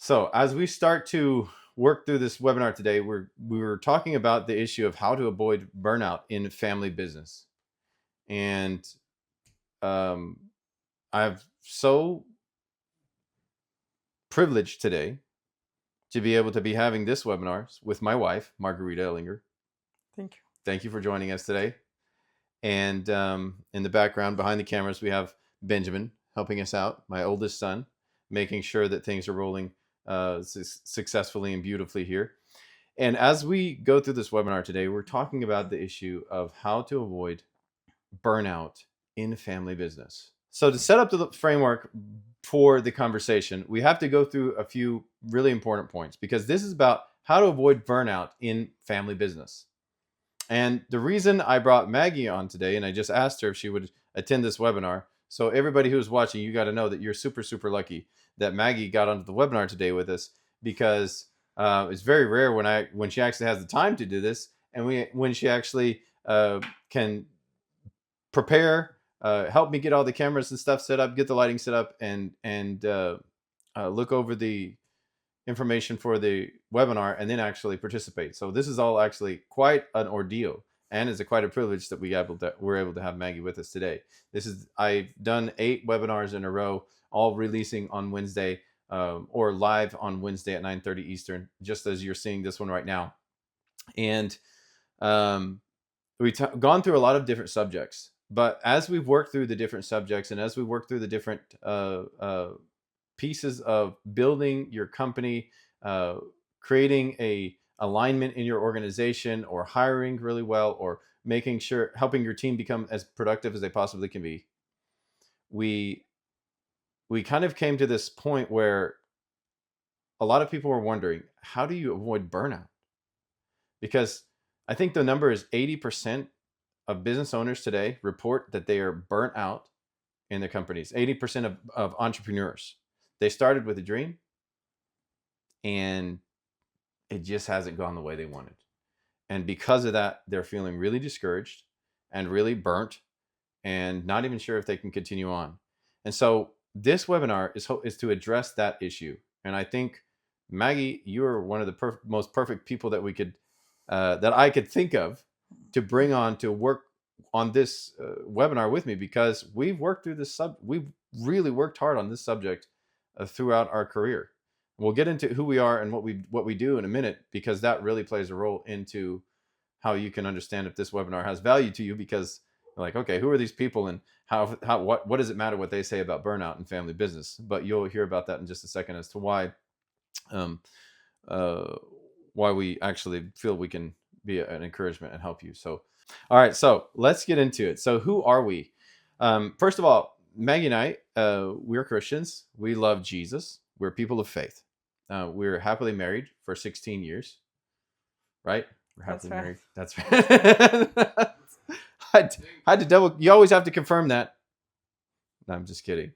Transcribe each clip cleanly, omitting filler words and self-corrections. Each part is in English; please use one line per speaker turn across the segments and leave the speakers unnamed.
So, as we start to work through this webinar today, we were talking about the issue of how to avoid burnout in family business. And um, I've so privileged today to be able to be having this webinar with my wife, Margarita Ellinger.
Thank you.
Thank you for joining us today. And in the background, behind the cameras, we have Benjamin helping us out, my oldest son, making sure that things are rolling successfully and beautifully here. And as we go through this webinar today, we're talking about the issue of how to avoid burnout in family business. So, to set up the framework for the conversation, we have to go through a few really important points because this is about how to avoid burnout in family business. And the reason I brought Maggie on today, and I just asked her if she would attend this webinar. So, everybody who's watching, you got to know that you're super, super lucky that Maggie got onto the webinar today with us because it's very rare when she actually has the time to do this, and when she actually can prepare, help me get all the cameras and stuff set up, get the lighting set up, and look over the information for the webinar, and then actually participate. So this is all actually quite an ordeal, and it's quite a privilege that we're able to have Maggie with us today. I've done 8 webinars in a row, all releasing on Wednesday or live on Wednesday at 9:30 Eastern, just as you're seeing this one right now. And we've gone through a lot of different subjects, but as we've worked through the different subjects and as we work through the different pieces of building your company, creating a alignment in your organization, or hiring really well, or helping your team become as productive as they possibly can be, we kind of came to this point where a lot of people were wondering, how do you avoid burnout? Because I think the number is 80% of business owners today report that they are burnt out in their companies. 80% of entrepreneurs, they started with a dream and it just hasn't gone the way they wanted. And because of that, they're feeling really discouraged and really burnt and not even sure if they can continue on. And so this webinar is to address that issue. And I think, Maggie, you are one of the most perfect people that I could think of to bring on to work on this webinar with me, because we've really worked hard on this subject throughout our career. We'll get into who we are and what we do in a minute, because that really plays a role into how you can understand if this webinar has value to you, because like, okay, who are these people and what does it matter what they say about burnout and family business? But you'll hear about that in just a second as to why we actually feel we can be an encouragement and help you. So, all right, so let's get into it. So, who are we? First of all, Maggie and I, we're Christians. We love Jesus. We're people of faith. We're happily married for 16 years, right? We're
That's
happily
right.
married. That's right. I had to double. You always have to confirm that. No, I'm just kidding.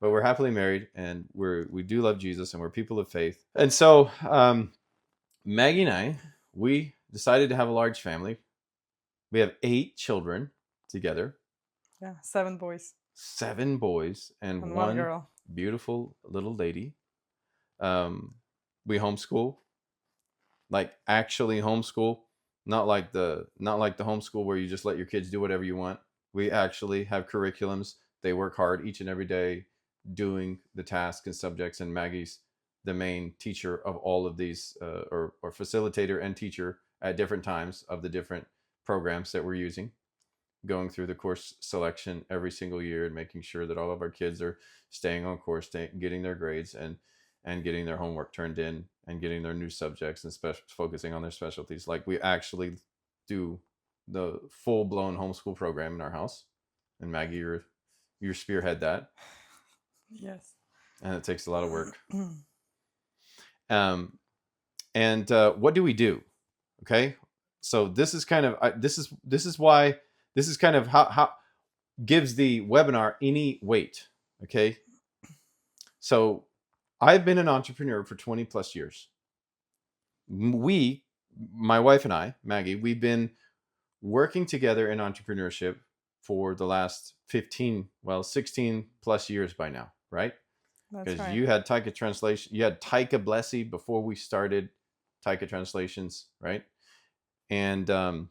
But we're happily married, and we do love Jesus, and we're people of faith. And so, Maggie and I, we decided to have a large family. We have 8 children together.
Yeah, 7 boys
7 boys and
and 1
one
girl.
beautiful little lady. We homeschool, like actually homeschool, not like the homeschool where you just let your kids do whatever you want. We actually have curriculums. They work hard each and every day doing the tasks and subjects, and Maggie's the main teacher of all of these, or facilitator and teacher at different times of the different programs that we're using, going through the course selection every single year and making sure that all of our kids are staying on course, getting their grades, and getting their homework turned in, and getting their new subjects, and focusing on their specialties. Like, we actually do the full-blown homeschool program in our house, and Maggie, you spearhead that,
Yes.
and it takes a lot of work. And what do we do? Okay, so this is kind of this is why this is kind of how gives the webinar any weight. Okay, so I've been an entrepreneur for 20 plus years. My wife and I, Maggie, we've been working together in entrepreneurship for the last 16 plus years by now, right?
That's
because
right.
you had Taika Translation, you had Taika Blessy before we started Taika Translations, right? And when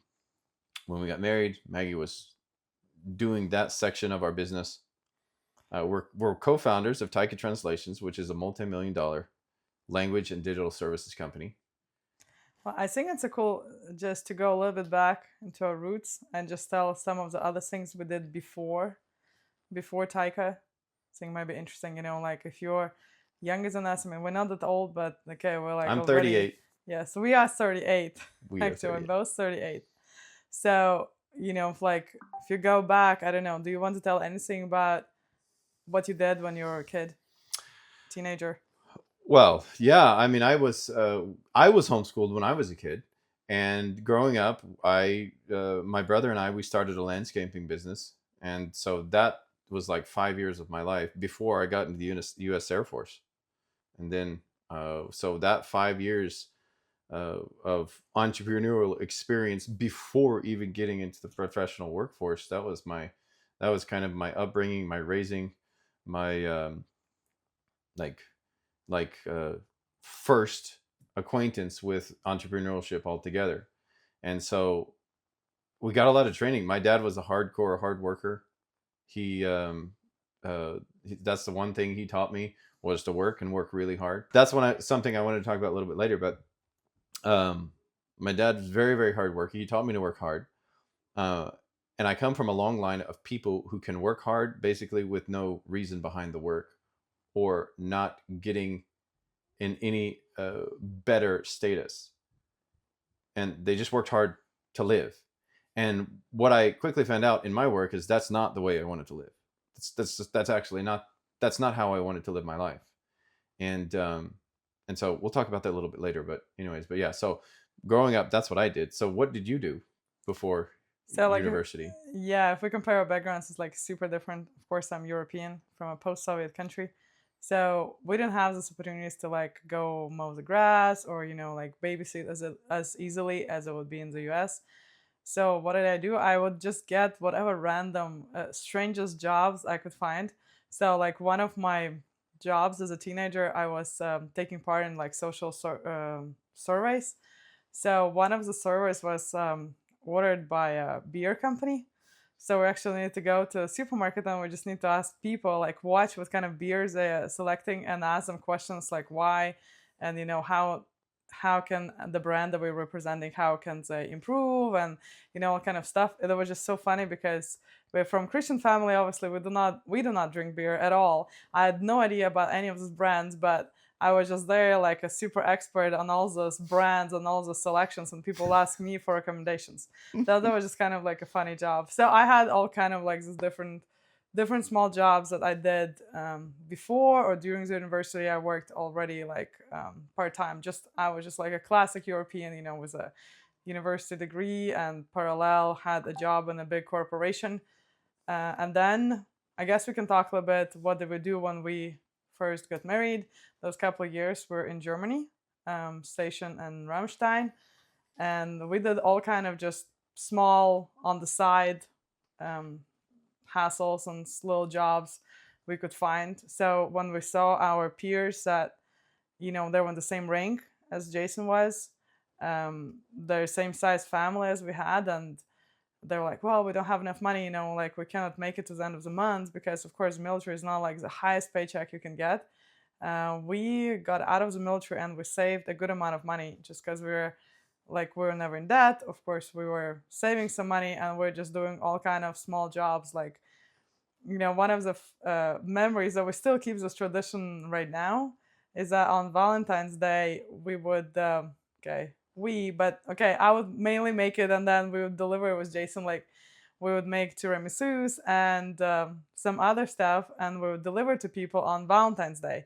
we got married, Maggie was doing that section of our business. We're co-founders of Taika Translations, which is a multi-million-dollar language and digital services company.
Well, I think it's a cool just to go a little bit back into our roots and just tell some of the other things we did before Taika. I think it might be interesting, like if you're younger than us. I mean, we're not that old, but okay, we're like
I'm
already.
38.
Yeah, so we are 38.
We are
Actually, we're
38.
both 38. So, if you go back, I don't know, do you want to tell anything about what you did when you were a kid, teenager?
Well, yeah. I mean, I was homeschooled when I was a kid, and growing up, I my brother and I we started a landscaping business, and so that was like 5 years of my life before I got into the U.S. Air Force, and then so that 5 years of entrepreneurial experience before even getting into the professional workforce, that was kind of my upbringing, my raising, my like like first acquaintance with entrepreneurship altogether. And so we got a lot of training. My dad was a hardcore hard worker. He that's the one thing he taught me, was to work and work really hard. That's something I wanted to talk about a little bit later. But um, my dad was very, very hard worker. He taught me to work hard. Uh, and I come from a long line of people who can work hard basically with no reason behind the work, or not getting in any better status. And they just worked hard to live. And what I quickly found out in my work is that's not the way I wanted to live. That's actually not, that's not how I wanted to live my life. And so we'll talk about that a little bit later. But anyways, but yeah. So growing up, that's what I did. So what did you do before
So,
university?
yeah, if we compare our backgrounds, it's like super different. Of course, I'm European from a post-Soviet country. So we didn't have these opportunities to like go mow the grass or, like babysit as easily as it would be in the US. So what did I do? I would just get whatever random strangest jobs I could find. So like one of my jobs as a teenager, I was taking part in like social surveys. So one of the surveys was ordered by a beer company. So we actually need to go to a supermarket and we just need to ask people, like, watch what kind of beers they are selecting and ask them questions like why, and how can the brand that we're representing, how can they improve, and all kind of stuff. It was just so funny because we're from Christian family. Obviously, we do not drink beer at all. I had no idea about any of these brands, but I was just there like a super expert on all those brands and all those selections, and people ask me for recommendations. So that was just kind of like a funny job. So I had all kind of like these different small jobs that I did before or during the university. I worked already like part time. I was just like a classic European, with a university degree, and parallel had a job in a big corporation. And then I guess we can talk a little bit. What did we do when we first got married? Those couple of years were in Germany, stationed in Ramstein, and we did all kind of just small on the side um, hassles and little jobs we could find. So when we saw our peers that they were in the same rank as Jason was, their same size family as we had, and they were like, well, we don't have enough money, like we cannot make it to the end of the month because, of course, military is not like the highest paycheck you can get. We got out of the military and we saved a good amount of money just because we were never in debt. Of course, we were saving some money and we're just doing all kind of small jobs. Like, one of the memories that we still keep this tradition right now is that on Valentine's Day we would I would mainly make it, and then we would deliver it with Jason. Like, we would make tiramisus and some other stuff, and we would deliver to people on Valentine's Day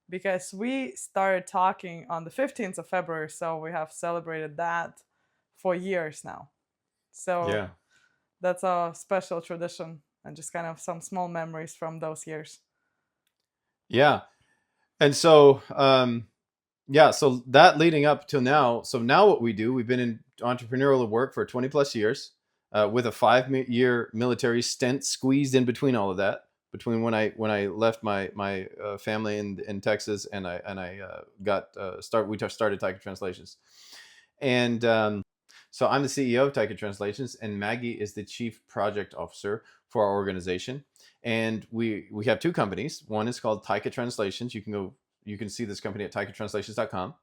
because we started talking on the 15th of February, so we have celebrated that for years now. So
Yeah.
that's a special tradition and just kind of some small memories from those years.
Yeah. And so yeah, so that leading up till now. So now what we do, we've been in entrepreneurial work for 20 plus years, with a 5 year military stint squeezed in between all of that, between when I left my family in Texas, and I got started Taika Translations, and so I'm the CEO of Taika Translations, and Maggie is the chief project officer for our organization. And we have two companies. One is called Taika Translations. You can see this company at taikatranslations.com.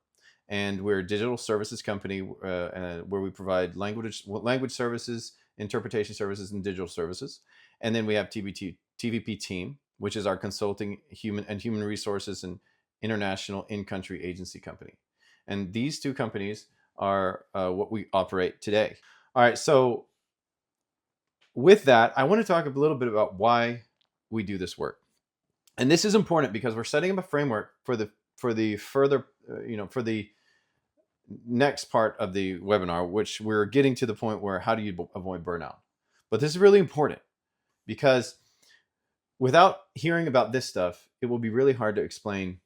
And we're a digital services company where we provide language services, interpretation services, and digital services. And then we have TVP Team, which is our consulting human resources and international in-country agency company. And these two companies are what we operate today. All right, so with that, I want to talk a little bit about why we do this work. And this is important because we're setting up a framework for the further, for the next part of the webinar, which we're getting to the point where how do you avoid burnout? But this is really important because without hearing about this stuff, it will be really hard to explain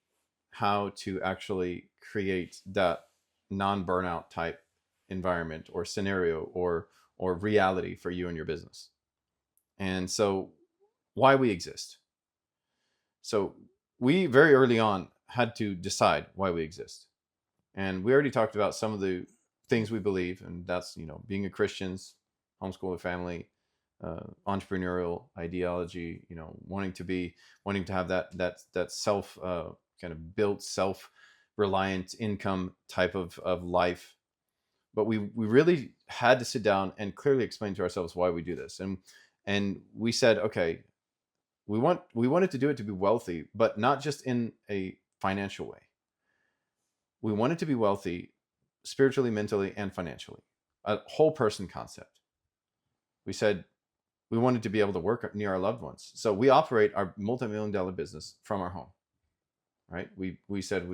how to actually create that non-burnout type environment or scenario or reality for you and your business. And so why we exist. So we very early on had to decide why we exist. And we already talked about some of the things we believe, and that's, being a Christians, homeschool a family, entrepreneurial ideology, wanting to have that self kind of built self-reliant income type of life. But we really had to sit down and clearly explain to ourselves why we do this. And we said, okay, we wanted to do it to be wealthy, but not just in a financial way. We wanted to be wealthy spiritually, mentally, and financially, a whole person concept. We said we wanted to be able to work near our loved ones. So we operate our multi-million-dollar business from our home, right? We said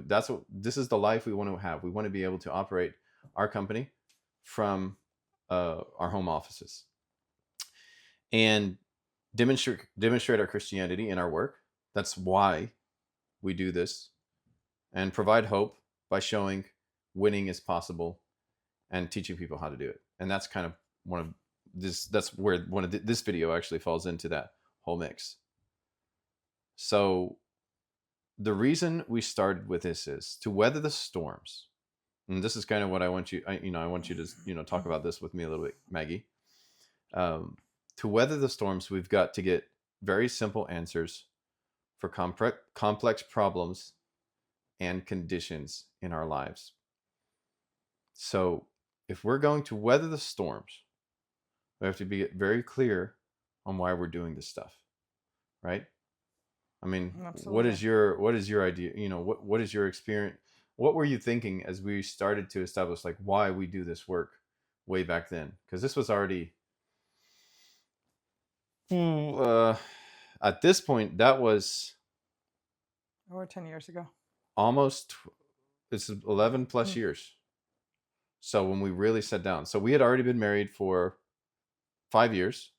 this is the life we want to have. We want to be able to operate our company from our home offices and demonstrate our Christianity in our work. That's why we do this, and provide hope by showing winning is possible and teaching people how to do it. And that's kind of that's where this video actually falls into that whole mix. So the reason we started with this is to weather the storms. And this is kind of what I want you to talk about this with me a little bit, Maggie. To weather the storms, we've got to get very simple answers for complex problems and conditions in our lives. So if we're going to weather the storms, we have to be very clear on why we're doing this stuff, right? I mean,
Absolutely.
what is your idea? What is your experience? What were you thinking as we started to establish like why we do this work way back then? Because this was already at this point, that was
Over 10 years ago.
almost, it's 11 plus years. So when we really sat down, so we had already been married for 5 years,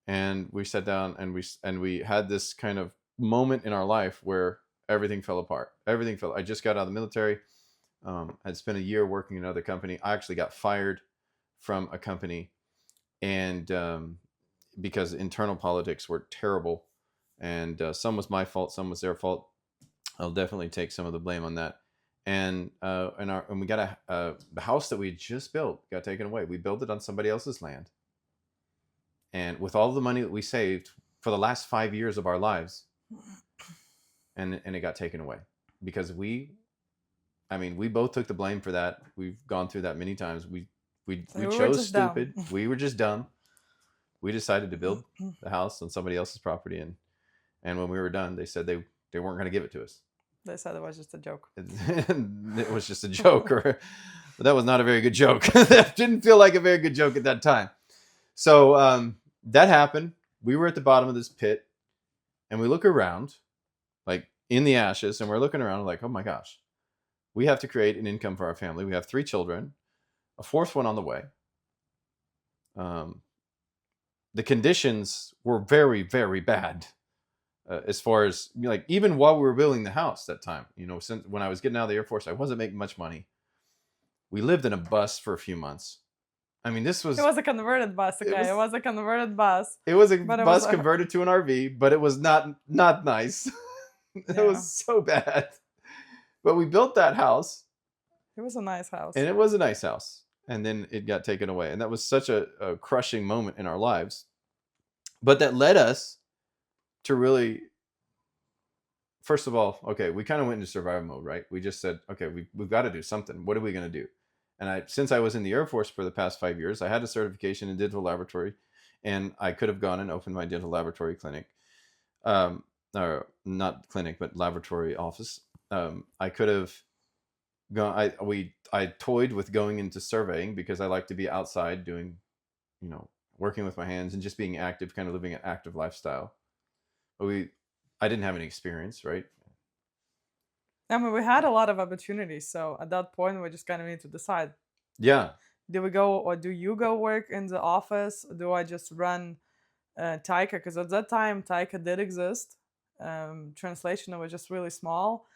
and we sat down and we had this kind of moment in our life where everything fell apart. I just got out of the military. I'd spent a year working in another company. I actually got fired from a company, and because internal politics were terrible, and some was my fault, some was their fault. I'll definitely take some of the blame on that. And we got the house that we had just built got taken away. We built it on somebody else's land, and with all the money that we saved for the last 5 years of our lives, and it got taken away because we both took the blame for that. We've gone through that many times. We chose stupid. We were just dumb. We decided to build the house on somebody else's property, and when we were done, they said they weren't going to give it to us.
They said it was just a joke.
It was just a joke, but that was not a very good joke. That didn't feel like a very good joke at that time. So that happened. We were at the bottom of this pit, and we look around, like in the ashes, and we're looking around like, oh my gosh, we have to create an income for our family. We have 3 children, a 4th one on the way. The conditions were very, very bad. As far as like, even while we were building the house that time, since when I was getting out of the Air Force, I wasn't making much money. We lived in a bus for a few months. I mean, this
It
was
was a converted bus,
it
okay? It
was
was a converted bus,
it was a
but it was
bus
a
converted to an RV, but it was not nice. It
yeah,
was so bad. But we built that house,
it was a nice
and
house.
it was a nice house. And then it got taken away, and that was such a crushing moment in our lives. But that led us to really, first of all, okay, we kind of went into survival mode, right? We just said, okay, we've got to do something. What are we going to do? And since I was in the Air Force for the past 5 years, I had a certification in dental laboratory, and I could have gone and opened my dental laboratory clinic, or not clinic, but laboratory office. I could have gone. I toyed with going into surveying because I like to be outside doing, working with my hands and just being active, kind of living an active lifestyle. But I didn't have any experience, right?
I mean, we had a lot of opportunities, so at that point, we just kind of need to decide:
Yeah,
do we go, or do you go work in the office? Or do I just run Taika? Because at that time, Taika did exist. Translation was just really small.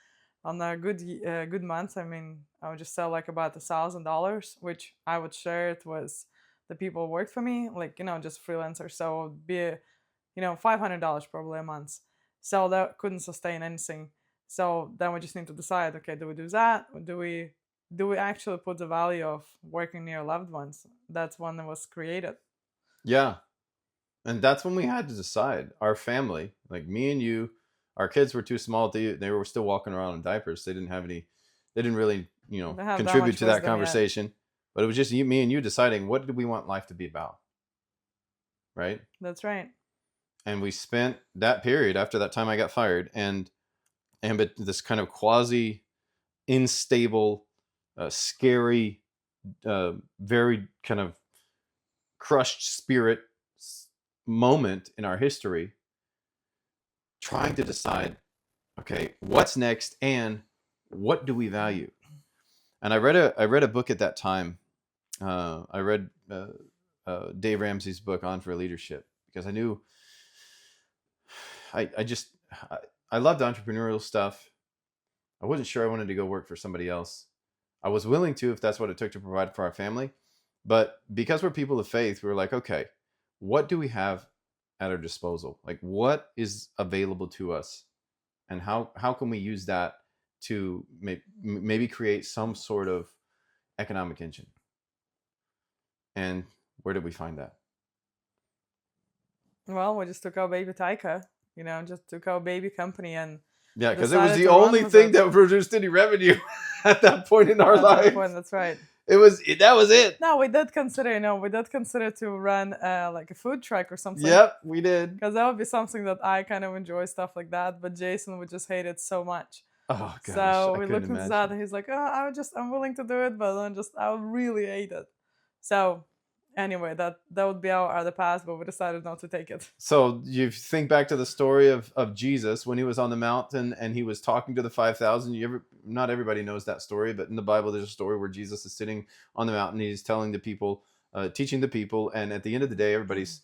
On a good month, I mean, I would just sell like about $1,000, which I would share it with the people who worked for me, like just freelancers. So it would be $500 probably a month. So that couldn't sustain anything. So then we just need to decide: okay, do we do that? Or do we actually put the value of working near loved ones? That's when it was created.
yeah. And that's when we had to decide. Our family, like me and you, our kids were too small. They were still walking around in diapers. They didn't really,
They have that
contribute
much
to that
wisdom yet.
conversation. But it was just me and you deciding what did we want life to be about, right?
That's right.
And we spent that period after that time I got fired, but this kind of quasi unstable, scary, very kind of crushed spirit moment in our history, trying to decide, okay, what's next and what do we value. And I read a book at that time. I read Dave Ramsey's book On for Leadership, because I knew I just I, I loved entrepreneurial stuff. I wasn't sure I wanted to go work for somebody else. I was willing to, if that's what it took to provide for our family. But because we're people of faith, we were like, okay, what do we have at our disposal? Like, what is available to us? And how can we use that to maybe create some sort of economic engine? And where did we find that?
Well, we just took our baby Taika, just took our baby company and
Yeah, because it was
decided
the
to run
only
with
thing
it
that produced any revenue at that point in our
at that point.
life.
That's right.
That was it.
No, we did consider to run like a food truck or something,
Yep, we did.
because that would be something that I kind of enjoy, stuff like that. But Jason would just hate it so much.
Oh gosh,
So
I
we
couldn't
looked into that,
imagine.
and he's like, "Oh, I'm willing to do it, but then I would really hate it." So anyway, that would be our other path, but we decided not to take it.
So you think back to the story of Jesus when he was on the mountain and he was talking to the 5,000. Not everybody knows that story, but in the Bible there's a story where Jesus is sitting on the mountain. He's telling the people, teaching the people, and at the end of the day, everybody's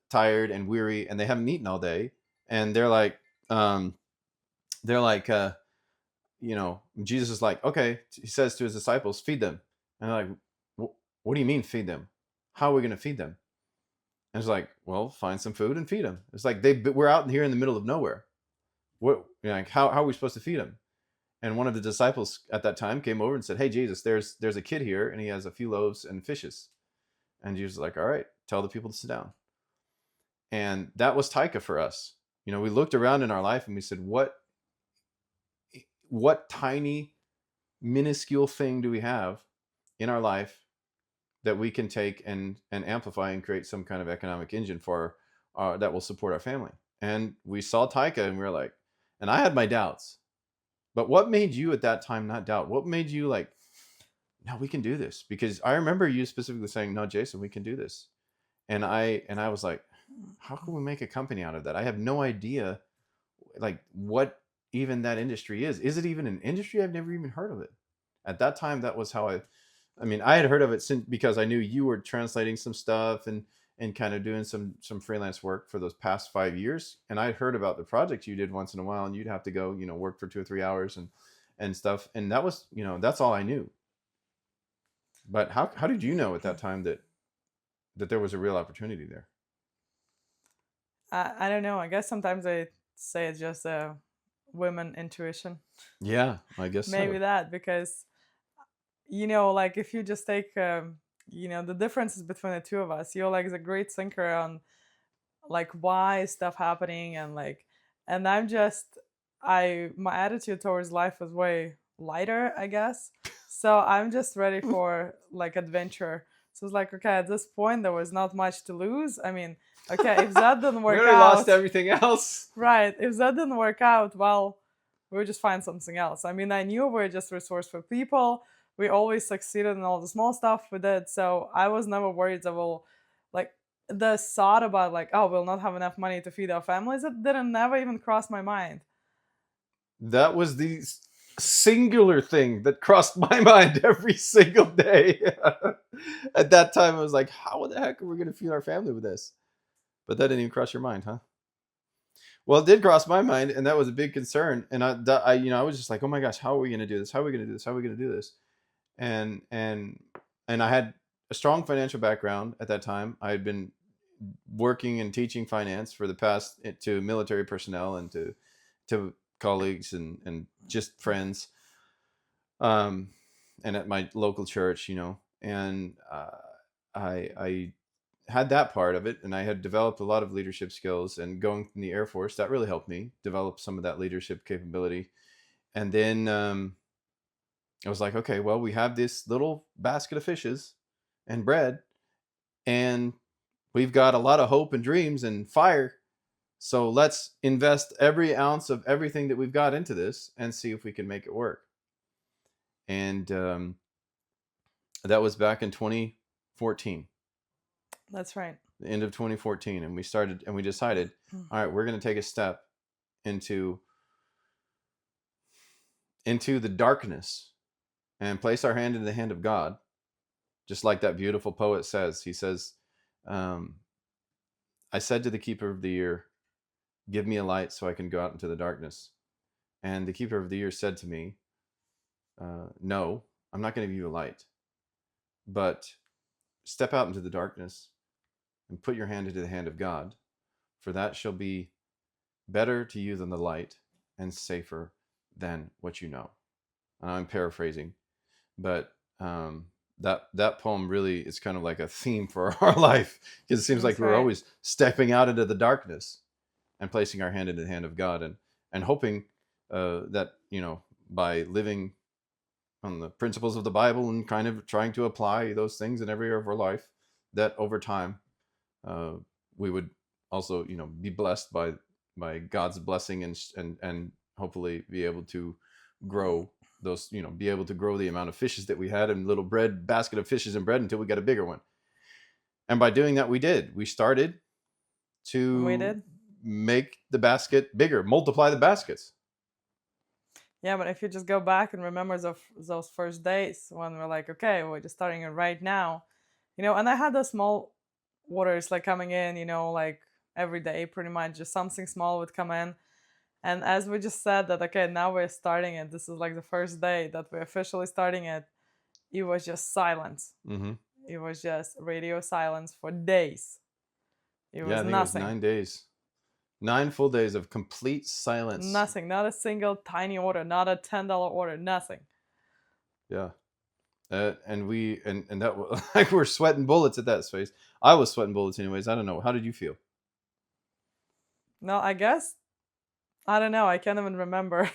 tired and weary, and they haven't eaten all day, and um, they're like, Jesus is like, okay, he says to his disciples, feed them, and they're like, what do you mean feed them? How are we going to feed them? And it's like, well, find some food and feed them. It's like we're out here in the middle of nowhere. Like how are we supposed to feed them? And one of the disciples at that time came over and said, hey, Jesus, there's a kid here and he has a few loaves and fishes. And Jesus was like, all right, tell the people to sit down. And that was Taika for us. We looked around in our life and we said, what tiny, minuscule thing do we have in our life that we can take and amplify and create some kind of economic engine for that will support our family? And we saw Taika and we were like, and I had my doubts, but what made you at that time not doubt? What made you like, no, we can do this? Because I remember you specifically saying, no, Jason, we can do this. And I was like, how can we make a company out of that? I have no idea like what even that industry is. Is it even an industry? I've never even heard of it. At that time, that was how I mean, I had heard of it because I knew you were translating some stuff and kind of doing some freelance work for those past 5 years. And I'd heard about the project you did once in a while, and you'd have to go, work for 2 or 3 hours and stuff. And that was, that's all I knew. But how did you know at that time that there was a real opportunity there?
I don't know. I guess sometimes I say it's just a women intuition.
Yeah, I guess
Maybe
so.
that because like if you just take the differences between the two of us, you're like the great thinker on like why is stuff happening, and like, and I'm just, I my attitude towards life is way lighter, I guess. So I'm just ready for like adventure. So it's like, okay, at this point there was not much to lose. I mean, okay, if that didn't
We
work
already lost
out,
everything else.
right, if that didn't work out, well, we'll just find something else. I mean, I knew we're just resourceful people. We always succeeded in all the small stuff we did. So I was never worried that we'll, like, the thought about, like, oh, we'll not have enough money to feed our families, it didn't never even cross my mind.
That was the singular thing that crossed my mind every single day. At that time, I was like, how the heck are we going to feed our family with this? But that didn't even cross your mind, huh? Well, it did cross my mind, and that was a big concern. And I was just like, oh my gosh, how are we going to do this? How are we going to do this? How are we going to do this? And and and I had a strong financial background at that time. I had been working and teaching finance for the past to military personnel and to colleagues and just friends, um, and at my local church, and I had that part of it, and I had developed a lot of leadership skills. And going in the Air Force, that really helped me develop some of that leadership capability. And then I was like, okay, well, we have this little basket of fishes and bread, and we've got a lot of hope and dreams and fire. So let's invest every ounce of everything that we've got into this and see if we can make it work. And that was back in 2014,
That's right.
the end of 2014. And we decided, all right, we're going to take a step into the darkness and place our hand in the hand of God. Just like that beautiful poet says, he says, I said to the keeper of the year, give me a light so I can go out into the darkness. And the keeper of the year said to me, no, I'm not going to give you a light, but step out into the darkness and put your hand into the hand of God, for that shall be better to you than the light and safer than what you know. And I'm paraphrasing, but that poem really is kind of like a theme for our life, because it seems like
That's
we're
right.
always stepping out into the darkness and placing our hand into the hand of God, and hoping that by living on the principles of the Bible and kind of trying to apply those things in every area of our life, that over time uh, we would also be blessed by God's blessing, and hopefully be able to grow those, be able to grow the amount of fishes that we had and little bread basket of fishes and bread until we got a bigger one. And by doing that, we started
We
to
did.
make the basket bigger, multiply the baskets.
Yeah, but if you just go back and remember those first days when we're like, okay, we're just starting it right now, and I had those small orders like coming in, like every day, pretty much, just something small would come in. And as we just said that, okay, now we're starting it. This is like the first day that we're officially starting it. It was just silence.
Mm-hmm.
It was just radio silence for days. It
Yeah,
was
I think it was
nothing.
9 days, 9 full days of complete silence.
Nothing. Not a single tiny order, not a $10 order, nothing.
Yeah. And we and that was like we're sweating bullets at that space. I was sweating bullets anyways. I don't know. How did you feel?
No, I guess, I don't know. I can't even remember.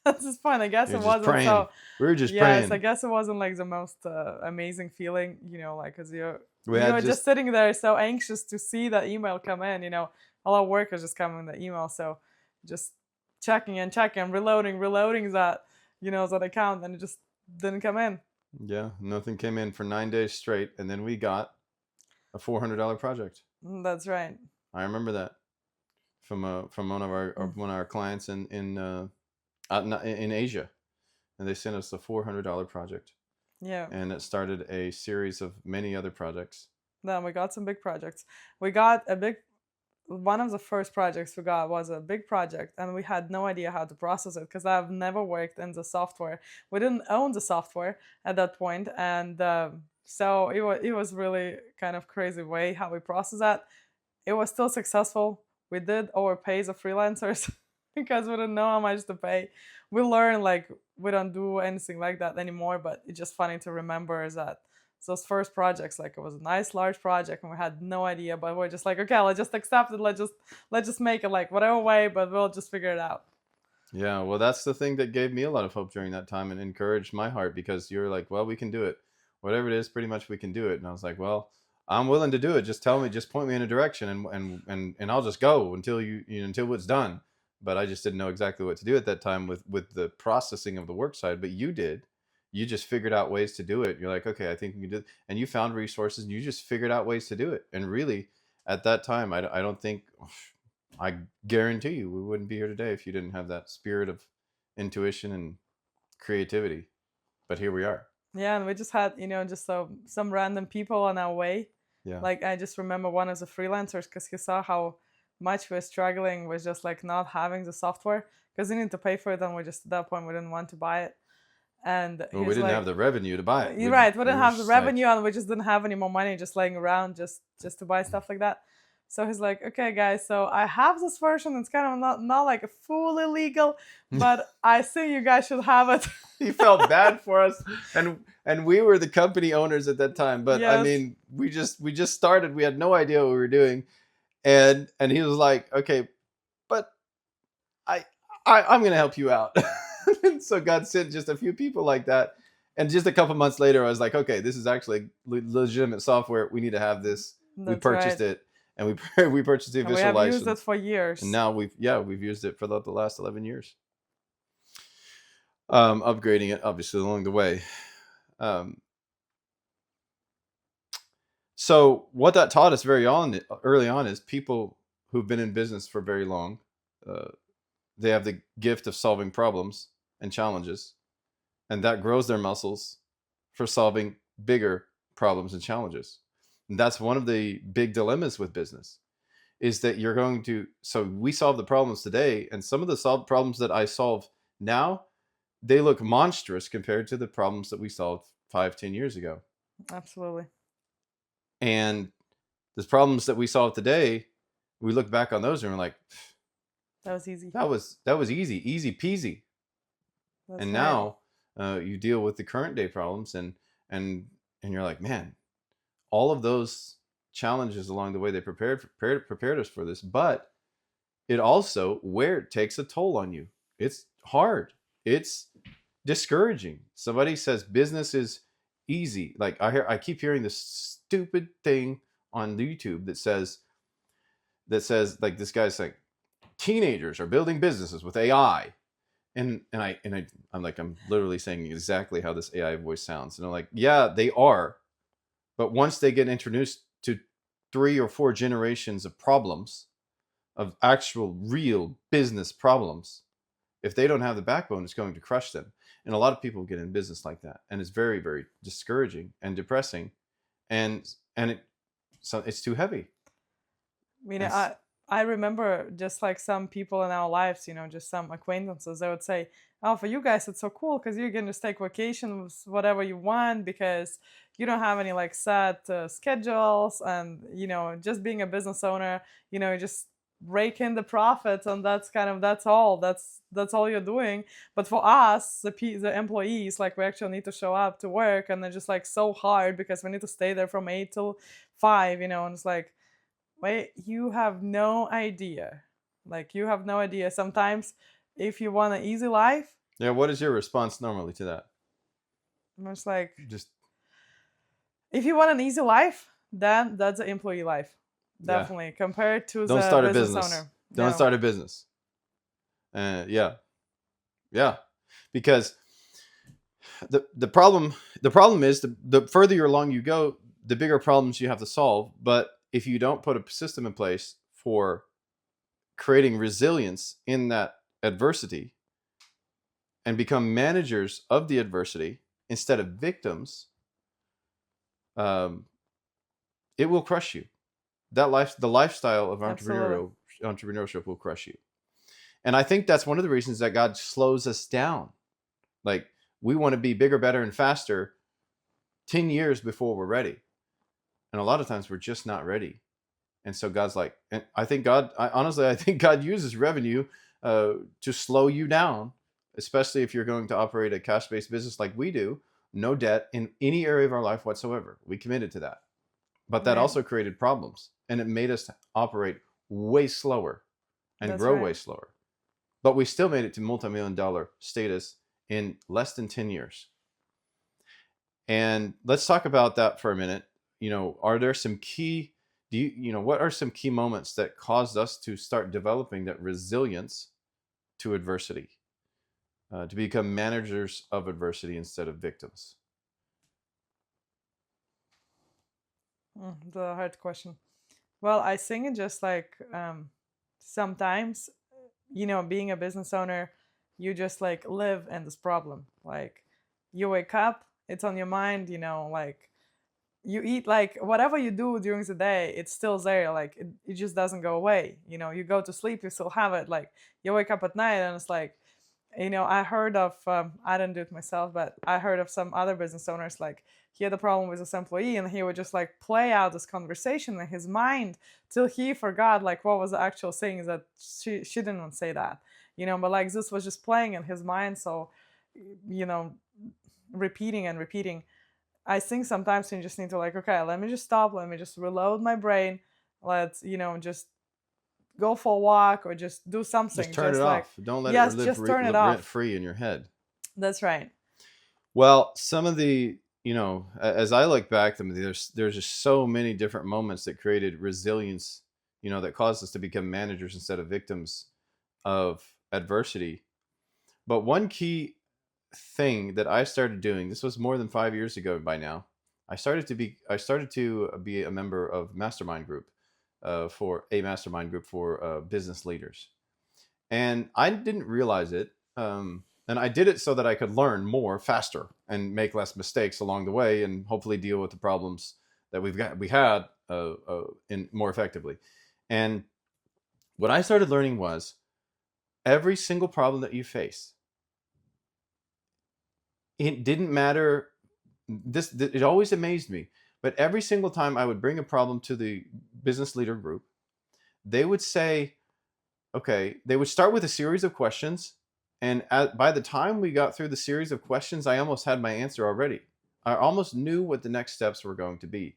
At this point, I guess
You're
it
just
wasn't
praying.
so.
We were just
Yes, I
praying.
guess it wasn't like the most amazing feeling, like, because
We had
just
just
sitting there so anxious to see that email come in. A lot of work is just coming in the email, so just checking and checking, reloading that, that account, and it just didn't come in.
yeah, nothing came in for 9 days straight, and then we got a $400 project.
That's right.
I remember that from one of our clients in Asia, and they sent us a $400 project,
Yeah.
and it started a series of many other projects.
Then we got some big projects. We got a big One of the first projects we got was a big project, and we had no idea how to process it because I've never worked in the software. We didn't own the software at that point, and So it was really kind of crazy way how we process that. It was still successful. We did overpay the freelancers because we didn't know how much to pay. We learned like we don't do anything like that anymore, but it's just funny to remember that those first projects, like it was a nice large project and we had no idea, but we're just like, okay, let's just accept it, let's just make it like whatever way, but we'll just figure it out.
Yeah, well, that's the thing that gave me a lot of hope during that time and encouraged my heart, because you're like, well, we can do it. Whatever it is, pretty much we can do it. And I was like, well, I'm willing to do it. Just tell me, just point me in a direction, and I'll just go until until it's done. But I just didn't know exactly what to do at that time with the processing of the work side. But you did. You just figured out ways to do it. You're like, okay, I think we can do it. And you found resources and you just figured out ways to do it. And really, at that time, I don't think, I guarantee you, we wouldn't be here today if you didn't have that spirit of intuition and creativity. But here we are.
Yeah, and we just had, just some random people on our way.
Yeah.
Like I just remember one of the freelancers because he saw how much we were struggling with just like not having the software because we need to pay for it, and we just at that point we didn't want to buy it. And
Well, we
he's
didn't
like,
have the revenue to buy it.
"You're right. We
We
didn't
were
have the
just like,
revenue, and we just didn't have any more money just laying around just to buy stuff like that." So he's like, "Okay, guys, so I have this version. It's kind of not like fully legal, but I think you guys should have it."
he felt bad for us, and we were the company owners at that time. But I
Yes,
mean, we just started. We had no idea what we were doing, and he was like, okay, but I, I'm gonna help you out. And so God sent just a few people like that. And just a couple months later, I was like, okay, this is actually legitimate software. We need to have this. We
that's
purchased
right.
it, and we purchased the
And we
official
have used it
license.
for
And
years.
now we've used it for the last 11 years. Upgrading it obviously along the way. Um, so what that taught us early on is people who've been in business for very long, uh, they have the gift of solving problems and challenges, and that grows their muscles for solving bigger problems and challenges. And that's one of the big dilemmas with business, is that you're going to, so we solve the problems today, and some of the solved problems that I solve now, they look monstrous compared to the problems that we solved 5-10 years ago.
Absolutely.
And the problems that we solve today, we look back on those and we're like,
That was easy.
that was easy peasy.
That's
And
right.
now you deal with the current day problems, and you're like, man, all of those challenges along the way, they prepared us for this. But it also, where it takes a toll on you, it's hard, it's discouraging. Somebody says business is easy. Like I keep hearing this stupid thing on YouTube that says like, this guy's like, teenagers are building businesses with AI. I'm like, I'm literally saying exactly how this AI voice sounds. And I'm like, yeah, they are. But once they get introduced to 3 or 4 generations of problems, of actual real business problems, if they don't have the backbone, it's going to crush them. And a lot of people get in business like that, and it's very, very discouraging and depressing, and it's too heavy.
You know,
And
I remember just like some people in our lives, just some acquaintances, they would say, "Oh, for you guys, it's so cool because you can just take vacations whatever you want because you don't have any like set schedules, and just being a business owner, you just rake in the profits, and that's all you're doing. But for us, the employees, like we actually need to show up to work, and they're just like so hard because we need to stay there from 8 till 5, and it's like." Wait, you have no idea. Like, you have no idea. Sometimes, if you want an easy life,
yeah, what is your response normally to that?
I'm just like,
Just,
if you want an easy life, then that's an employee life.
yeah,
Definitely. Compared to
don't
the
start a
business
business.
owner.
Don't
No,
start a business. Yeah, because the problem is, the further along you go, the bigger problems you have to solve. But if you don't put a system in place for creating resilience in that adversity and become managers of the adversity instead of victims, um, it will crush you. The lifestyle of
absolutely.
entrepreneurship will crush you. And I think that's one of the reasons that God slows us down. Like, we want to be bigger, better, and faster, 10 years before we're ready. And a lot of times we're just not ready. And so God's like, and honestly, I think God uses revenue to slow you down, especially if you're going to operate a cash based business like we do, no debt in any area of our life whatsoever. We committed to that. But that
Right.
also created problems and it made us operate way slower and
That's
grow
right.
way slower. But we still made it to multi-million-dollar status in less than 10 years. And let's talk about that for a minute. Are there some key what are some key moments that caused us to start developing that resilience to adversity, to become managers of adversity instead of victims?
The hard question. Well, I think it just like sometimes, being a business owner, you just like live in this problem. Like you wake up, it's on your mind, like you eat, like whatever you do during the day, it's still there. Like it just doesn't go away. You go to sleep, you still have it. Like you wake up at night and it's like, I heard of, I didn't do it myself, but I heard of some other business owners, like he had a problem with this employee and he would just like play out this conversation in his mind till he forgot like what was the actual saying that she didn't say that, but like this was just playing in his mind. So, you know, repeating and repeating. I think sometimes you just need to like, okay, let me just stop, let me just reload my brain. Let's, just go for a walk or just do
Just
something.
turn it
Just like,
off. Don't let it
yes,
live
just turn it
rent
off.
free in your head.
That's right.
Well, some of the, as I look back, there's just so many different moments that created resilience, that caused us to become managers instead of victims of adversity. But one key thing that I started doing, this was more than 5 years ago by now. I started to be a member of mastermind group for business leaders, and I didn't realize it. And I did it so that I could learn more faster and make less mistakes along the way, and hopefully deal with the problems that we had in more effectively. And what I started learning was every single problem that you face, it didn't matter. It always amazed me, but every single time I would bring a problem to the business leader group, they would say, okay, they would start with a series of questions. And by the time we got through the series of questions, I almost had my answer already. I almost knew what the next steps were going to be,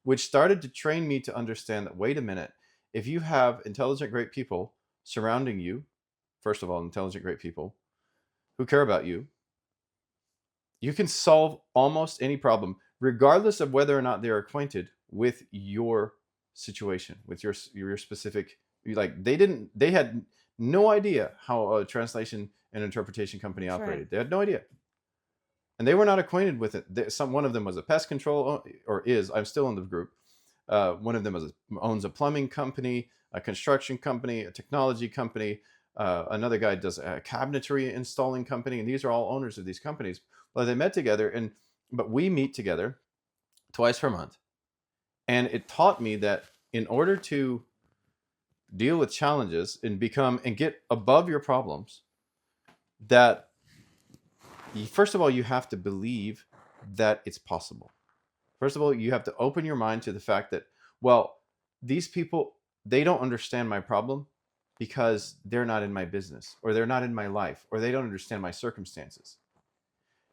which started to train me to understand that, wait a minute, if you have intelligent, great people surrounding you, first of all, intelligent, great people who care about you, you can solve almost any problem, regardless of whether or not they're acquainted with your situation, with your specific. Like they had no idea how a translation and interpretation company
That's right.
operated. They had no idea, and they were not acquainted with it. One of them was a pest control, or is. I'm still in the group. One of them owns a plumbing company, a construction company, a technology company. Another guy does a cabinetry installing company, and these are all owners of these companies. Well, they met together, but we meet together twice per month, and it taught me that in order to deal with challenges and get above your problems, that first of all you have to believe that it's possible. First of all, you have to open your mind to the fact that, well, these people, they don't understand my problem because they're not in my business, or they're not in my life, or they don't understand my circumstances.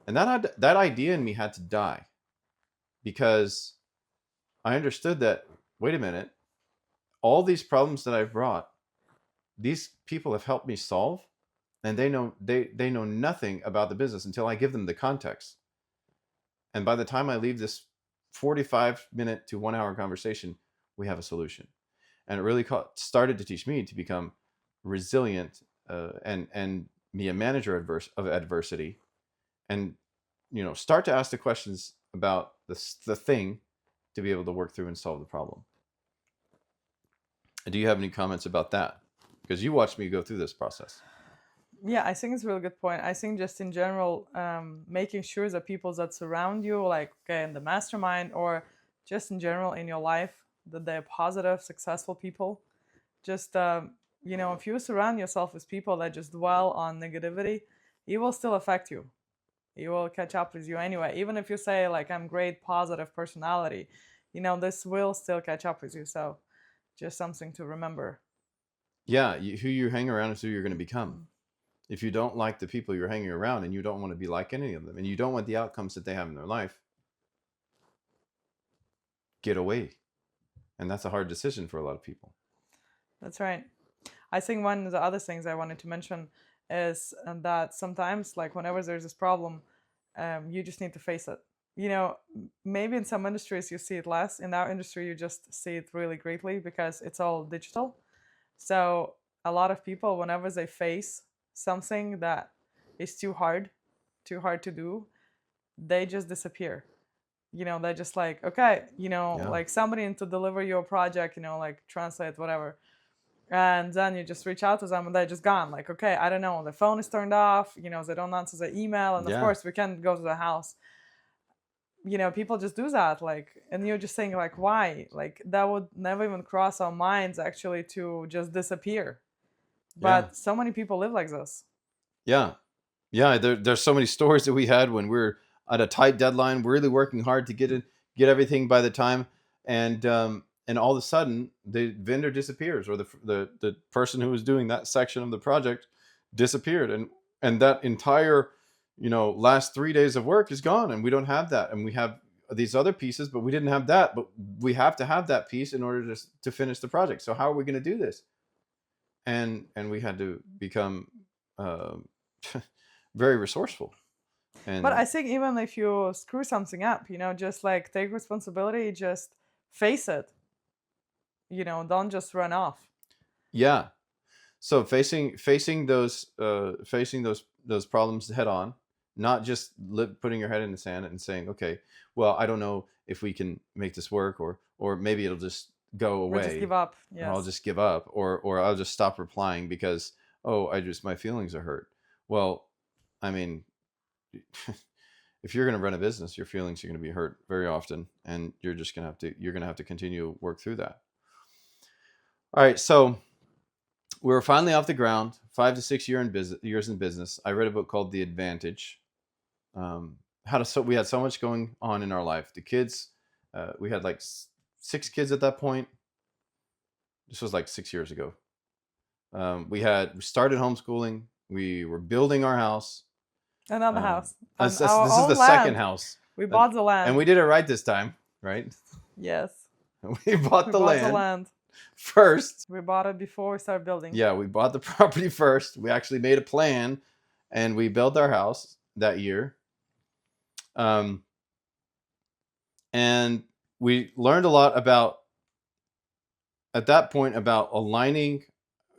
And that idea in me had to die, because I understood that, wait a minute, all these problems that I've brought, these people have helped me solve, and they know nothing about the business until I give them the context. And by the time I leave this 45-minute to 1 hour conversation, we have a solution. And it really started to teach me to become resilient, and be a manager of adversity, and start to ask the questions about the thing to be able to work through and solve the problem. Do you have any comments about that? Because you watched me go through this process.
Yeah, I think it's a really good point. I think just in general, making sure that people that surround you, like okay, in the mastermind or just in general in your life, that they're positive, successful people. Just if you surround yourself with people that just dwell on negativity, it will still affect you. It will catch up with you anyway. Even if you say like I'm great, positive personality, this will still catch up with you. So just something to remember.
Yeah, who you hang around is who you're going to become. If you don't like the people you're hanging around and you don't want to be like any of them and you don't want the outcomes that they have in their life, get away. And that's a hard decision for a lot of people.
That's right. I think one of the other things I wanted to mention is that sometimes, like whenever there's this problem, you just need to face it. Maybe in some industries you see it less. In our industry, you just see it really greatly because it's all digital. So a lot of people, whenever they face something that is too hard to do, they just disappear. They're just like, okay,
Yeah.
like somebody to deliver your project, like translate whatever, and then you just reach out to them and they're just gone. Like, okay, I don't know, the phone is turned off, they don't answer the email, and of
Yeah.
course we can't go to the house. People just do that, like, and you're just saying like, why? Like, that would never even cross our minds actually to just disappear.
Yeah.
But so many people live like this.
Yeah. Yeah. There's so many stories that we had when we're at a tight deadline. We're really working hard to get everything by the time, and all of a sudden the vendor disappears, or the person who was doing that section of the project disappeared, and that entire last 3 days of work is gone, and we don't have that, and we have these other pieces, but we didn't have that, but we have to have that piece in order to finish the project. So how are we going to do this? And we had to become very resourceful.
But I
And
think even if you screw something up, just like take responsibility, just face it. Don't just run off.
yeah, so facing those problems head on, not just putting your head in the sand and saying, okay, well, I don't know if we can make this work, or maybe it'll just go
Or just
away,
give up.
or I'll
Yes.
just give up, or I'll just stop replying because, oh, my feelings are hurt. Well, I mean, if you're going to run a business, your feelings are going to be hurt very often, and you're going to have to continue to work through that. All right, so we were finally off the ground. 5 to 6 years in business. I read a book called The Advantage. We had so much going on in our life. The kids, we had like 6 kids at that point. This was like 6 years ago. We started homeschooling. We were building our house.
Another house.
This
On our
is the
own
second
land.
house.
We bought the land.
And we did it right this time, right?
Yes.
We bought the land first.
We bought it before we started building.
Yeah, we bought the property first. We actually made a plan, and we built our house that year. And we learned a lot at that point about aligning,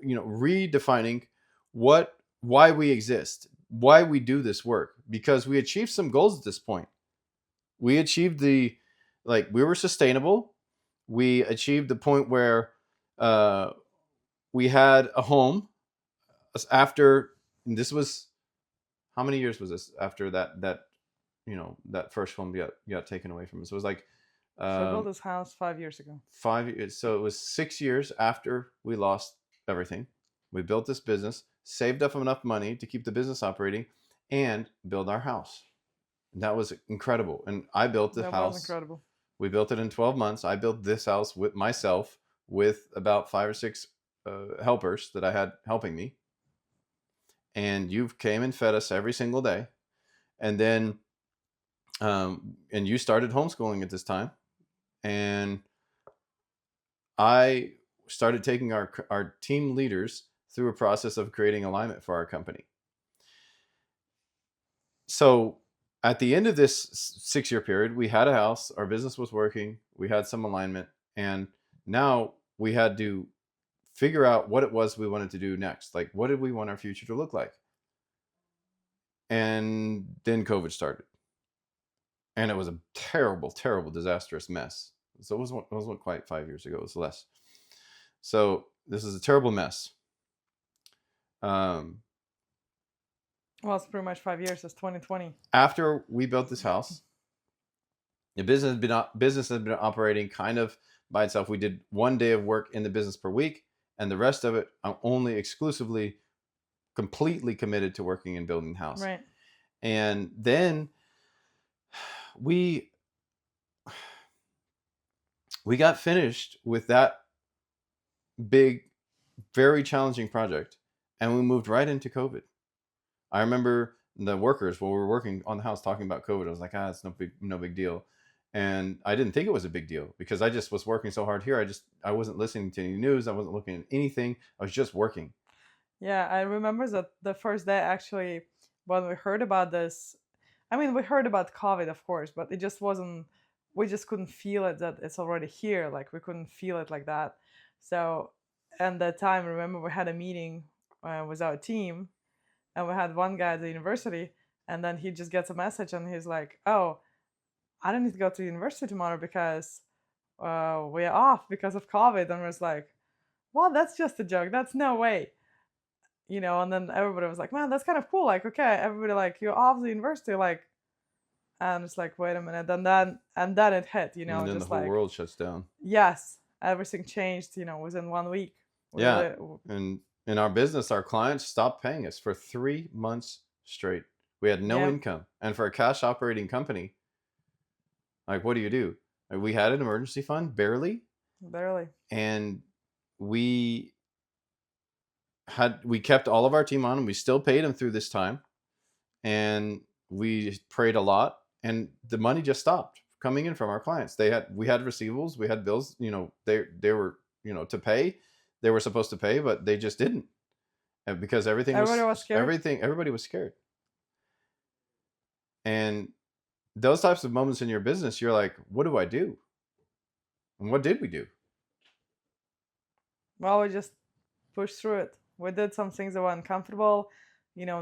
redefining why we exist, why we do this work, because we achieved some goals at this point. We achieved we were sustainable. We achieved the point where we had a home after, and this was, how many years was this after that first home got taken away from us? It was like,
so we built this house 5 years ago.
5 years. So it was 6 years after we lost everything. We built this business, saved up enough money to keep the business operating, and build our house. And that was incredible. And I built the house.
That was incredible.
We built it in 12 months. I built this house with myself, with about 5 or 6 helpers that I had helping me. And you came and fed us every single day. And then, and you started homeschooling at this time. And I started taking our team leaders through a process of creating alignment for our company. So at the end of this 6-year period, we had a house, our business was working, we had some alignment, and now we had to figure out what it was we wanted to do next. Like, what did we want our future to look like? And then COVID started. And it was a terrible, terrible, disastrous mess. So it wasn't quite 5 years ago, it was less. So this is a terrible mess.
Well, it's pretty much 5 years. It's 2020.
After we built this house, the business has been operating kind of by itself. We did 1 day of work in the business per week, and the rest of it, I'm only exclusively, completely committed to working and building the house.
Right.
And then we we got finished with that big, very challenging project, and we moved right into COVID. I remember the workers while we were working on the house talking about COVID. I was like, it's no big deal. And I didn't think it was a big deal because I just was working so hard here. I wasn't listening to any news. I wasn't looking at anything. I was just working.
Yeah, I remember that the first day actually when we heard about this. I mean, we heard about COVID, of course, but it just wasn't. We just couldn't feel it that it's already here. Like we couldn't feel it like that. So, and that time, remember, we had a meeting with our team, and we had one guy at the university, and then he just gets a message, and he's like, "Oh, I don't need to go to university tomorrow because we're off because of COVID." And I was like, "Well, that's just a joke. That's no way." And then everybody was like, "Man, that's kind of cool." Like, okay, everybody like, "You're off the university," like, and it's like, wait a minute, and then it hit,
And then the
just
whole
like,
world shuts down.
yes, everything changed, within 1 week. We
Yeah.
li-
And in our business, our clients stopped paying us for 3 months straight. We had no
yeah,
income. And for a cash operating company, like, what do? Like, we had an emergency fund, barely.
barely.
And we kept all of our team on, and we still paid them through this time. And we prayed a lot, and the money just stopped coming in from our clients. We had receivables, we had bills, they were, to pay. They were supposed to pay, but they just didn't. And because
Everybody was scared.
everybody was scared. And those types of moments in your business, you're like, what do I do? And what did we do?
Well, we just pushed through it. We did some things that were uncomfortable,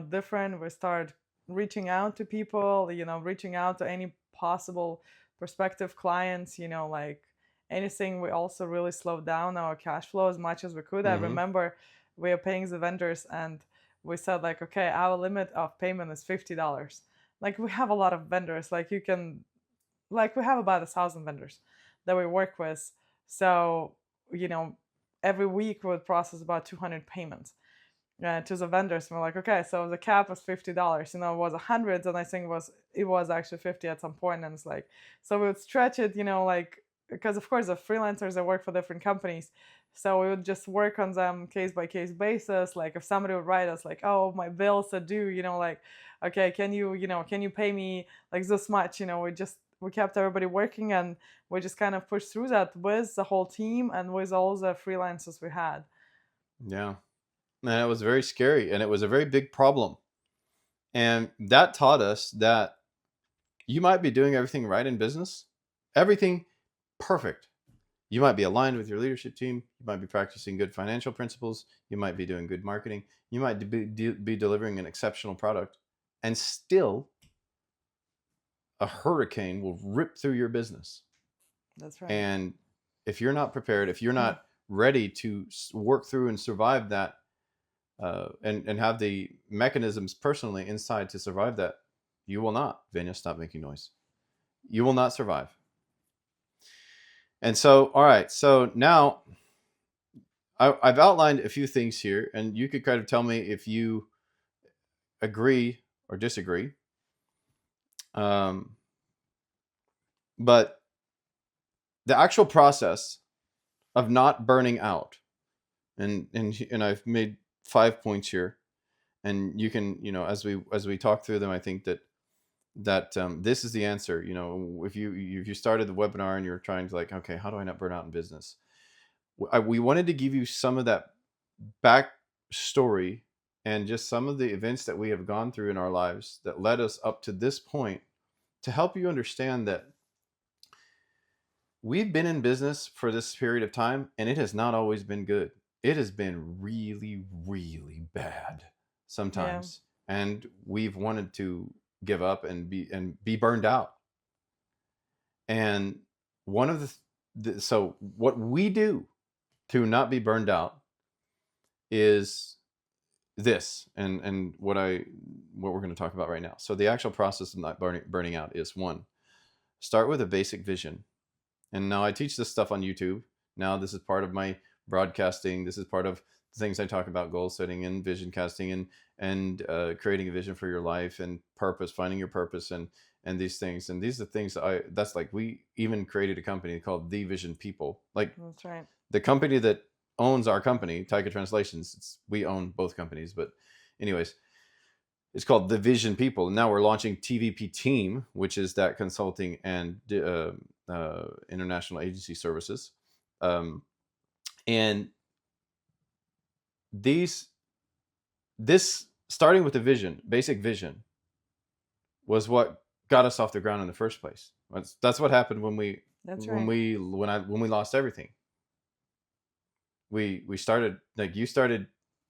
different. We started reaching out to people, reaching out to any possible prospective clients, like anything. We also really slowed down our cash flow as much as we could. I
Mm-hmm.
remember we were paying the vendors, and we said like, okay, our limit of payment is $50. Like we have a lot of vendors, like we have about 1,000 vendors that we work with. So, you know, every week we would process about 200 payments to the vendors. And we're like, okay, so the cap was $50. It was 100, and I think it was actually 50 at some point. And it's like, so we would stretch it, like, because of course the freelancers that work for different companies. So we would just work on them case by case basis. Like if somebody would write us like, oh, my bills are due, like, okay, can you pay me like this much? We kept everybody working, and we just kind of pushed through that with the whole team and with all the freelancers we had.
Yeah. And it was very scary, and it was a very big problem. And that taught us that you might be doing everything right in business, everything perfect. You might be aligned with your leadership team. You might be practicing good financial principles. You might be doing good marketing. You might be delivering an exceptional product. And still, a hurricane will rip through your business.
That's right.
And if you're not prepared, if you're not ready to work through and survive that, and have the mechanisms personally inside to survive that, you will not. Venya, stop making noise. You will not survive. And so, all right. So now I've outlined a few things here, and you could kind of tell me if you agree or disagree. But the actual process of not burning out, and I've made 5 points here, and you can, as we talk through them, I think that this is the answer. If you started the webinar and you're trying to like, okay, how do I not burn out in business? We wanted to give you some of that back story and just some of the events that we have gone through in our lives that led us up to this point, to help you understand that we've been in business for this period of time, and it has not always been good. It has been really, really bad sometimes. Yeah. And we've wanted to give up and be burned out. And one of so what we do to not be burned out is this, and what we're going to talk about right now. So the actual process of not burning out is, one, start with a basic vision. And now I teach this stuff on YouTube. Now this is part of my broadcasting. This is part of things I talk about: goal setting and vision casting, and creating a vision for your life, and purpose, finding your purpose, and these things. And these are things that's like, we even created a company called The Vision People. Like,
That's right.
the company that owns our company, Taika Translations, we own both companies, but anyways, it's called The Vision People. And now we're launching TVP Team, which is that consulting and international agency services. Um, and these this starting with the vision, basic vision, was what got us off the ground in the first place. That's what happened when we
That's
when
right.
we when we lost everything. We started, like, you started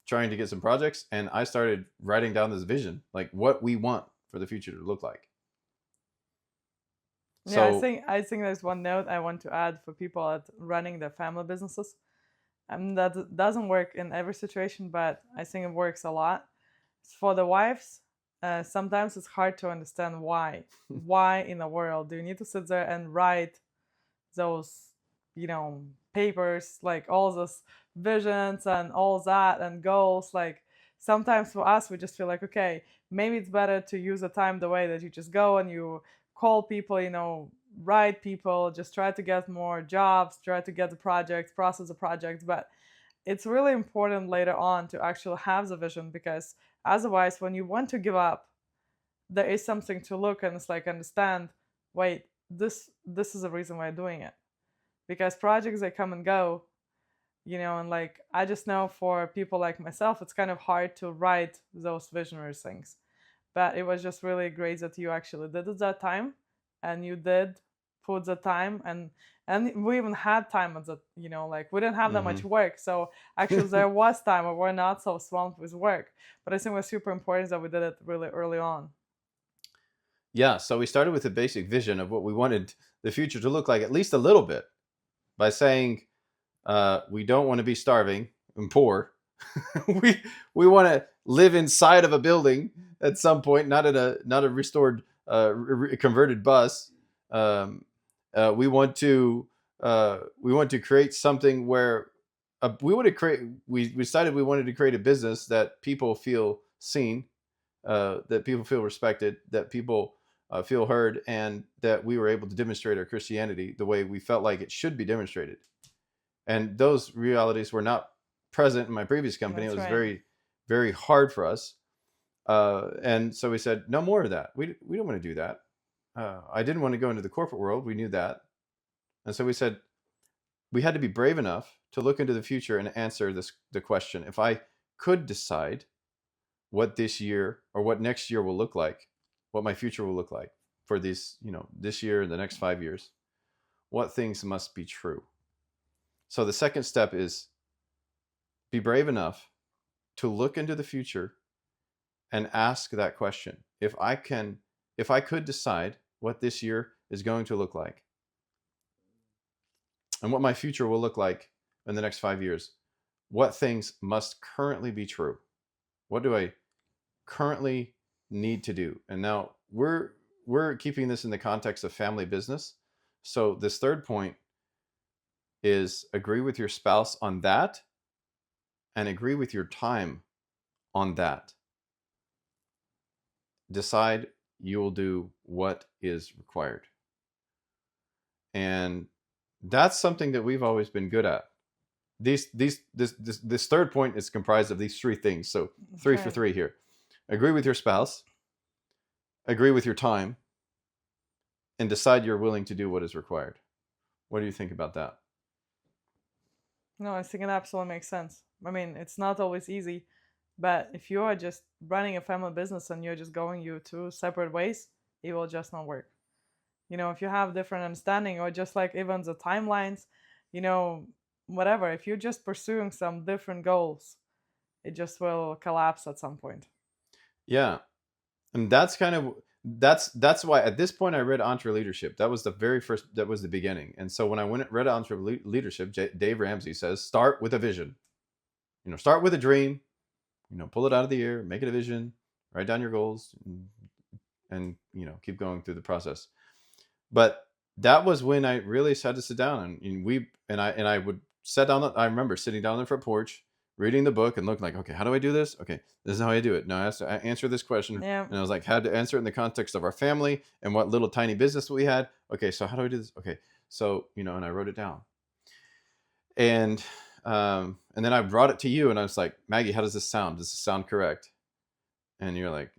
trying to get some projects, and I started writing down this vision, like what we want for the future to look like.
Yeah,
So
I think there's one note I want to add for people at running their family businesses. That doesn't work in every situation, but I think it works a lot. For the wives, sometimes it's hard to understand why. Why in the world do you need to sit there and write those, papers, like all those visions and all that and goals? Like sometimes for us, we just feel like, okay, maybe it's better to use the time the way that you just go and you call people, write people, just try to get more jobs, try to get the projects, process the projects. But it's really important later on to actually have the vision, because otherwise when you want to give up, there is something to look and it's like understand, wait, this is the reason why I'm doing it. Because projects, they come and go, and like I just know for people like myself, it's kind of hard to write those visionary things. But it was just really great that you actually did it that time, and you did put the time, and we even had time at that, like we didn't have that much
mhm.
work, so actually there was time where we're not so swamped with work. But I think it was super important that we did it really early on.
Yeah, so we started with a basic vision of what we wanted the future to look like, at least a little bit, by saying, we don't want to be starving and poor. we we want to live inside of a building at some point, not a restored, converted bus. Um, we want to create something where, we decided we wanted to create a business that people feel seen, that people feel respected, that people feel heard, and that we were able to demonstrate our Christianity the way we felt like it should be demonstrated. And those realities were not present in my previous company. It
That's
was
right.
very, very hard for us, and so we said, no more of that. We don't want to do that. I didn't want to go into the corporate world. We knew that, and so we said we had to be brave enough to look into the future and answer the question: if I could decide what this year or what next year will look like, what my future will look like for this year and the next 5 years, what things must be true? So the second step is be brave enough to look into the future and ask that question. If I could decide what this year is going to look like and what my future will look like in the next 5 years, what things must currently be true? What do I currently need to do? And now we're keeping this in the context of family business. So this third point is agree with your spouse on that, and agree with your time on that. Decide you will do what is required. And that's something that we've always been good at. This third point is comprised of these three things. So
That's
three for
right.
three here. Agree with your spouse, agree with your time, and decide you're willing to do what is required. What do you think about that?
No, I think it absolutely makes sense. I mean, it's not always easy, but if you are just running a family business and you're just going you two separate ways, it will just not work. If you have different understanding, or just like even the timelines, you know whatever, if you're just pursuing some different goals, it just will collapse at some point.
Yeah, and that's why at this point I read Entre Leadership. That was the very first. That was the beginning. And so when I read Entre Leadership, Dave Ramsey says, start with a vision. Start with a dream. Pull it out of the air, make it a vision, write down your goals, and keep going through the process. But that was when I really had to sit down, and I would sit down. I remember sitting down on the front porch reading the book and looking like, okay, how do I do this? Okay, this is how I do it. Now I have to answer this question.
Yeah.
And I was like, had to answer it in the context of our family and what little tiny business we had. Okay, so how do I do this? Okay, so, and I wrote it down. And then I brought it to you and I was like, Maggie, how does this sound? Does this sound correct? And you're like,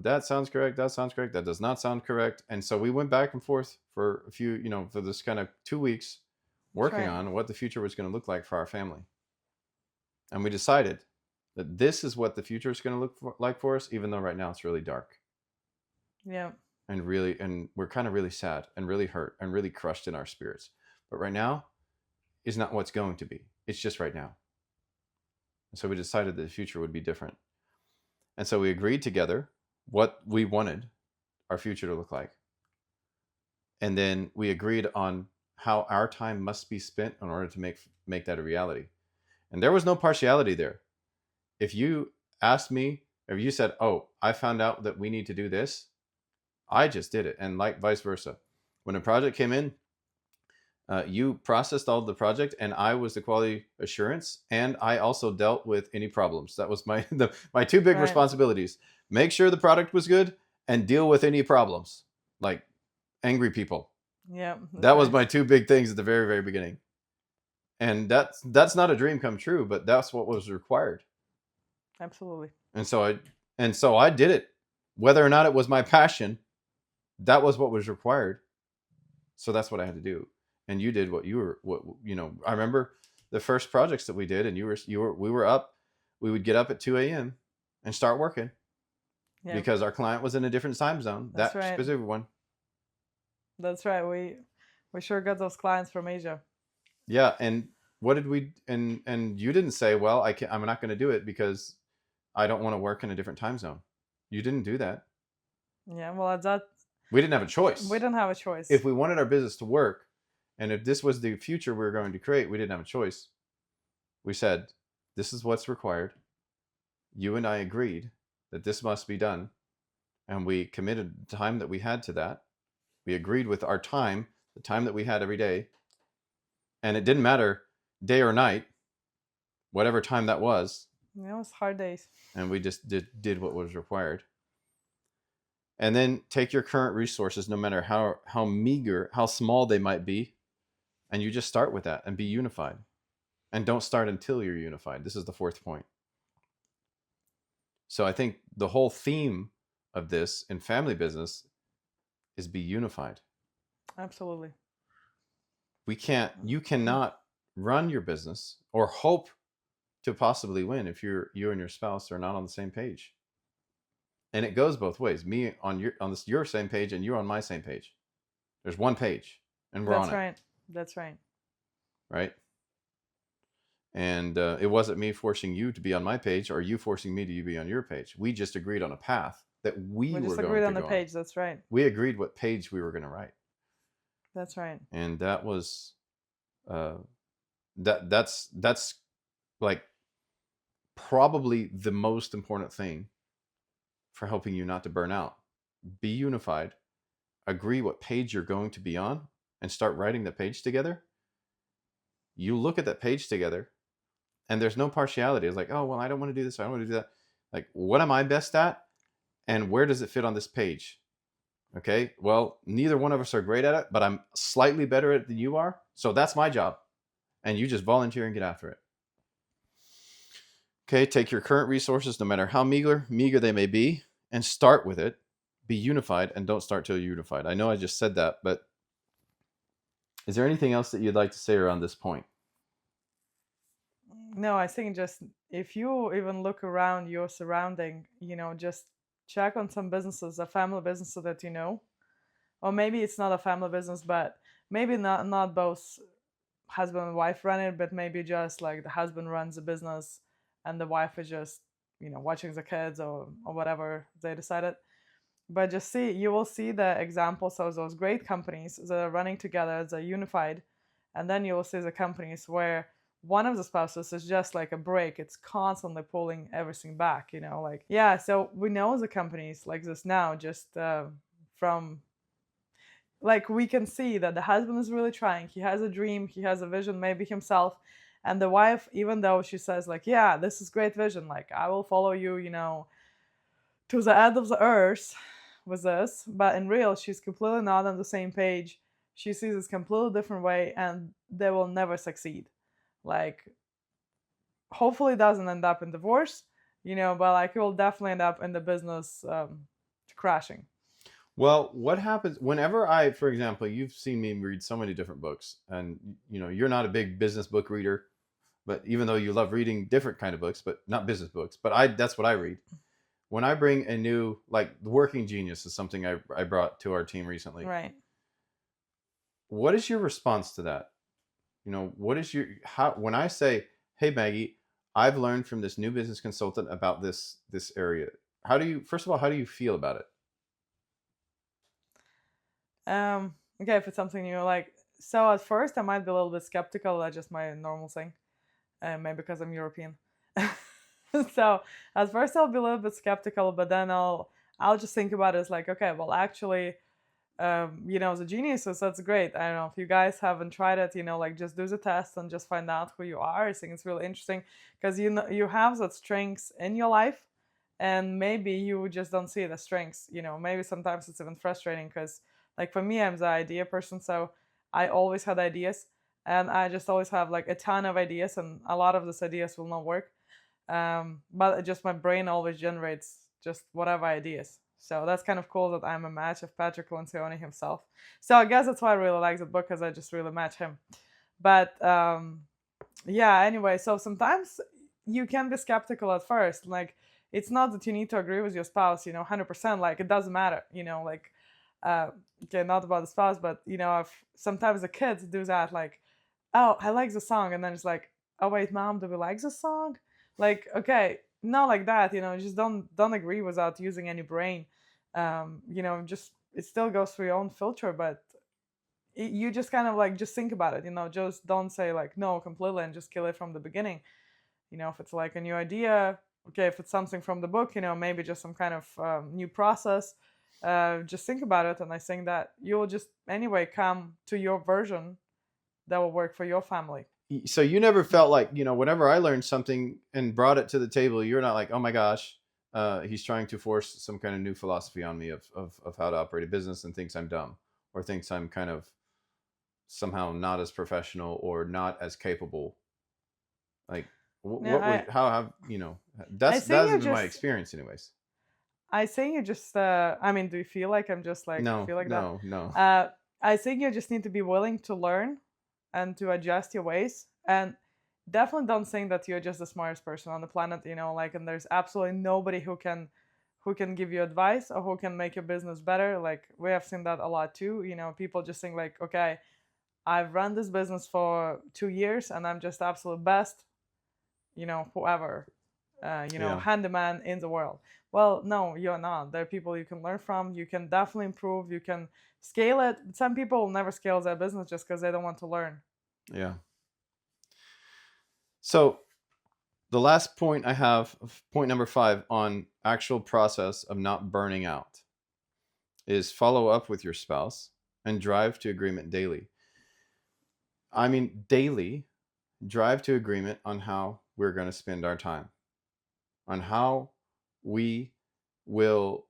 that sounds correct. That sounds correct. That does not sound correct. And so we went back and forth for a few, for this kind of 2 weeks working on what the future was going to look like for our family. And we decided that this is what the future is going to look like for us, even though right now it's really dark.
Yeah.
And we're kind of really sad and really hurt and really crushed in our spirits. But right now is not what's going to be. It's just right now. And so we decided that the future would be different. And so we agreed together what we wanted our future to look like. And then we agreed on how our time must be spent in order to make that a reality. And there was no partiality there. If you asked me, if you said, oh, I found out that we need to do this, I just did it. And like vice versa. When a project came in, you processed all of the project and I was the quality assurance. And I also dealt with any problems. That was my 2 big responsibilities. Make sure the product was good and deal with any problems, like angry people.
Yeah.
That was my 2 big things at the very, very beginning. And that's not a dream come true, but that's what was required.
Absolutely.
And so I did it. Whether or not it was my passion, that was what was required. So that's what I had to do. And you did what I remember the first projects that we did, and we were up. We would get up at 2 a.m. and start working because our client was in a different time zone. That's that specific one.
That's right. We sure got those clients from Asia.
Yeah, and what did we? And you didn't say, well, I'm not going to do it because I don't want to work in a different time zone. You didn't do that.
Yeah, well, that
we didn't have a choice.
We didn't have a choice.
If we wanted our business to work, and if this was the future we were going to create, we didn't have a choice. We said, this is what's required. You and I agreed that this must be done, and we committed the time that we had to that. We agreed with our time, the time that we had every day, and it didn't matter day or night, whatever time that was.
Yeah, it was hard days.
And we just did what was required. And then take your current resources, no matter how meager, how small they might be, and you just start with that and be unified. And don't start until you're unified. This is the 4th point. So I think the whole theme of this in family business is be unified.
Absolutely.
You cannot run your business or hope to possibly win if you and your spouse are not on the same page. And it goes both ways. Me on your same page and you're on my same page. There's one page and we're on it.
That's right.
Right? And it wasn't me forcing you to be on my page or you forcing me to be on your page. We just agreed on a path that we were going to go on. We just agreed on the
page. That's right.
We agreed what page we were going to write.
That's right.
And that was that's like probably the most important thing for helping you not to burn out. Be unified, agree what page you're going to be on, and start writing the page together. You look at that page together, and there's no partiality. It's like, oh, well, I don't want to do this. I don't want to do that. Like, what am I best at? And where does it fit on this page? Okay, well, neither one of us are great at it, but I'm slightly better at it than you are. So that's my job. And you just volunteer and get after it. Okay, take your current resources, no matter how meager they may be, and start with it. Be unified, and don't start till you're unified. I know I just said that, but is there anything else that you'd like to say around this point?
No, I think just if you even look around your surrounding, just check on some businesses, a family business that or maybe it's not a family business, but maybe not both husband and wife run it, but maybe just like the husband runs a business and the wife is just watching the kids or whatever they decided. But you will see the examples of those great companies that are running together, they're unified, and then you will see the companies where one of the spouses is just like a brake. It's constantly pulling everything back, so we know the companies like this now, just from like we can see that the husband is really trying. He has a dream, he has a vision, maybe himself, And the wife, even though she says like, yeah, this is great vision, like I will follow you, to the end of the earth with this, but in real she's completely not on the same page. She sees this completely different way, and they will never succeed. Like, hopefully it doesn't end up in divorce, but like it will definitely end up in the business crashing.
Well, what happens whenever for example, you've seen me read so many different books, and you're not a big business book reader, but even though you love reading different kind of books, but not business books, but that's what I read. When I bring a new, like, the Working Genius is something I brought to our team recently.
Right.
What is your response to that? What is how when I say, "Hey Maggie, I've learned from this new business consultant about this area." How do you First of all, how do you feel about it?
Okay, if it's something new, like, so at first I might be a little bit skeptical. That's just my normal thing, maybe because I'm European. So at first I'll be a little bit skeptical, but then I'll just think about it as like, okay, well, actually, the geniuses, that's great. I don't know if you guys haven't tried it, like just do the test and just find out who you are. I think it's really interesting because you have that strengths in your life, and maybe you just don't see the strengths. Maybe sometimes it's even frustrating because, like, for me, I'm the idea person, so I always had ideas, and I just always have like a ton of ideas, and a lot of these ideas will not work. But it just my brain always generates just whatever ideas. So that's kind of cool that I'm a match of Patrick Lencioni himself. So I guess that's why I really like the book, because I just really match him. But yeah, anyway, so sometimes you can be skeptical at first. Like, it's not that you need to agree with your spouse, 100%. Like, it doesn't matter, like, okay, not about the spouse, but, if sometimes the kids do that, like, oh, I like the song. And then it's like, oh, wait, mom, do we like the song? Like, okay, not like that, just don't agree without using any brain. Just it still goes through your own filter, but you just kind of like just think about it, just don't say like no completely and just kill it from the beginning. If it's like a new idea, okay, if it's something from the book, maybe just some kind of new process, just think about it, and I think that you will just anyway come to your version that will work for your family.
So you never felt like, whenever I learned something and brought it to the table, you're not like, oh my gosh, he's trying to force some kind of new philosophy on me of how to operate a business, and thinks I'm dumb, or thinks I'm kind of somehow not as professional or not as capable. Like,
Yeah,
what was, how have,
I think
that's
you
been my
just
experience anyways.
I think you just I mean, do you feel like I'm just like
No,
feel like that?
no, no.
I think you just need to be willing to learn and to adjust your ways, and definitely don't think that you're just the smartest person on the planet, like, and there's absolutely nobody who can give you advice or who can make your business better. Like, we have seen that a lot too. People just think like, okay, I've run this business for 2 years and I'm just absolute best, whoever,
Yeah.
handyman in the world. Well, no, you're not. There are people you can learn from. You can definitely improve. You can scale it. Some people will never scale their business just because they don't want to learn.
Yeah. So the last point I have, point number 5 on actual process of not burning out, is follow up with your spouse and drive to agreement daily. I mean, daily, drive to agreement on how we're going to spend our time, on how we will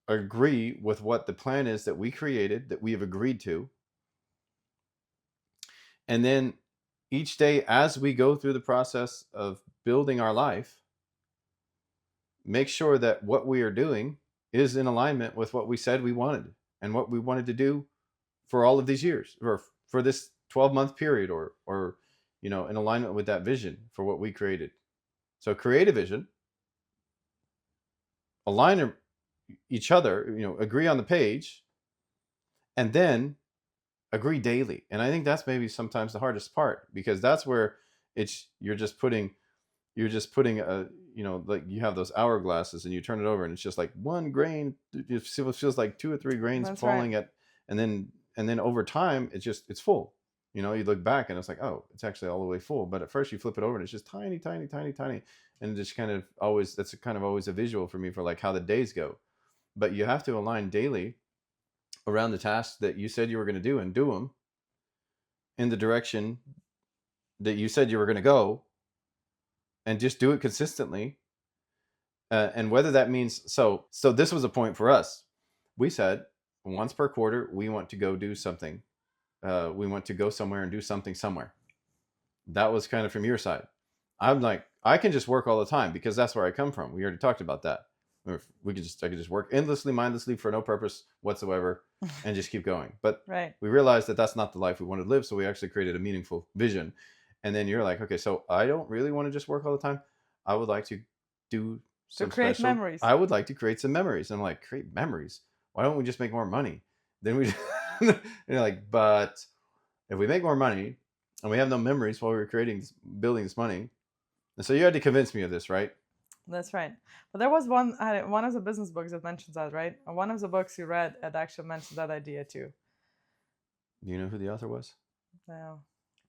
agree with what the plan is that we created, that we have agreed to. And then each day, as we go through the process of building our life, make sure that what we are doing is in alignment with what we said we wanted and what we wanted to do for all of these years, or for this 12-month period, or in alignment with that vision for what we created. So create a vision, align each other, agree on the page, and then agree daily. And I think that's maybe sometimes the hardest part, because that's where you're just putting a, like, you have those hourglasses and you turn it over and it's just like one grain. It feels like 2 or 3 grains
That's right.
falling and then over time it's full. You look back and it's like, oh, it's actually all the way full. But at first you flip it over and it's just tiny, tiny, tiny, tiny. And just kind of always, that's kind of always a visual for me for like how the days go. But you have to align daily around the tasks that you said you were going to do, and do them in the direction that you said you were going to go, and just do it consistently. And whether that means so this was a point for us. We said once per quarter we want to go do something. We want to go somewhere and do something somewhere. That was kind of from your side. I'm like, I can just work all the time because that's where I come from. We already talked about that. I could just work endlessly, mindlessly for no purpose whatsoever, and just keep going. But
Right.
we realized that that's not the life we wanted to live, so we actually created a meaningful vision. And then you're like, okay, so I don't really want to just work all the time. I would like to do
To
some
create
special.
memories.
I would like to create some memories. And I'm like, create memories? Why don't we just make more money? Then we, and you're like, but if we make more money and we have no memories while we were building this money, and so you had to convince me of this, right?
That's right. But there was one of the business books that mentions that, right? One of the books you read that actually mentioned that idea too.
Do you know who the author was?
No.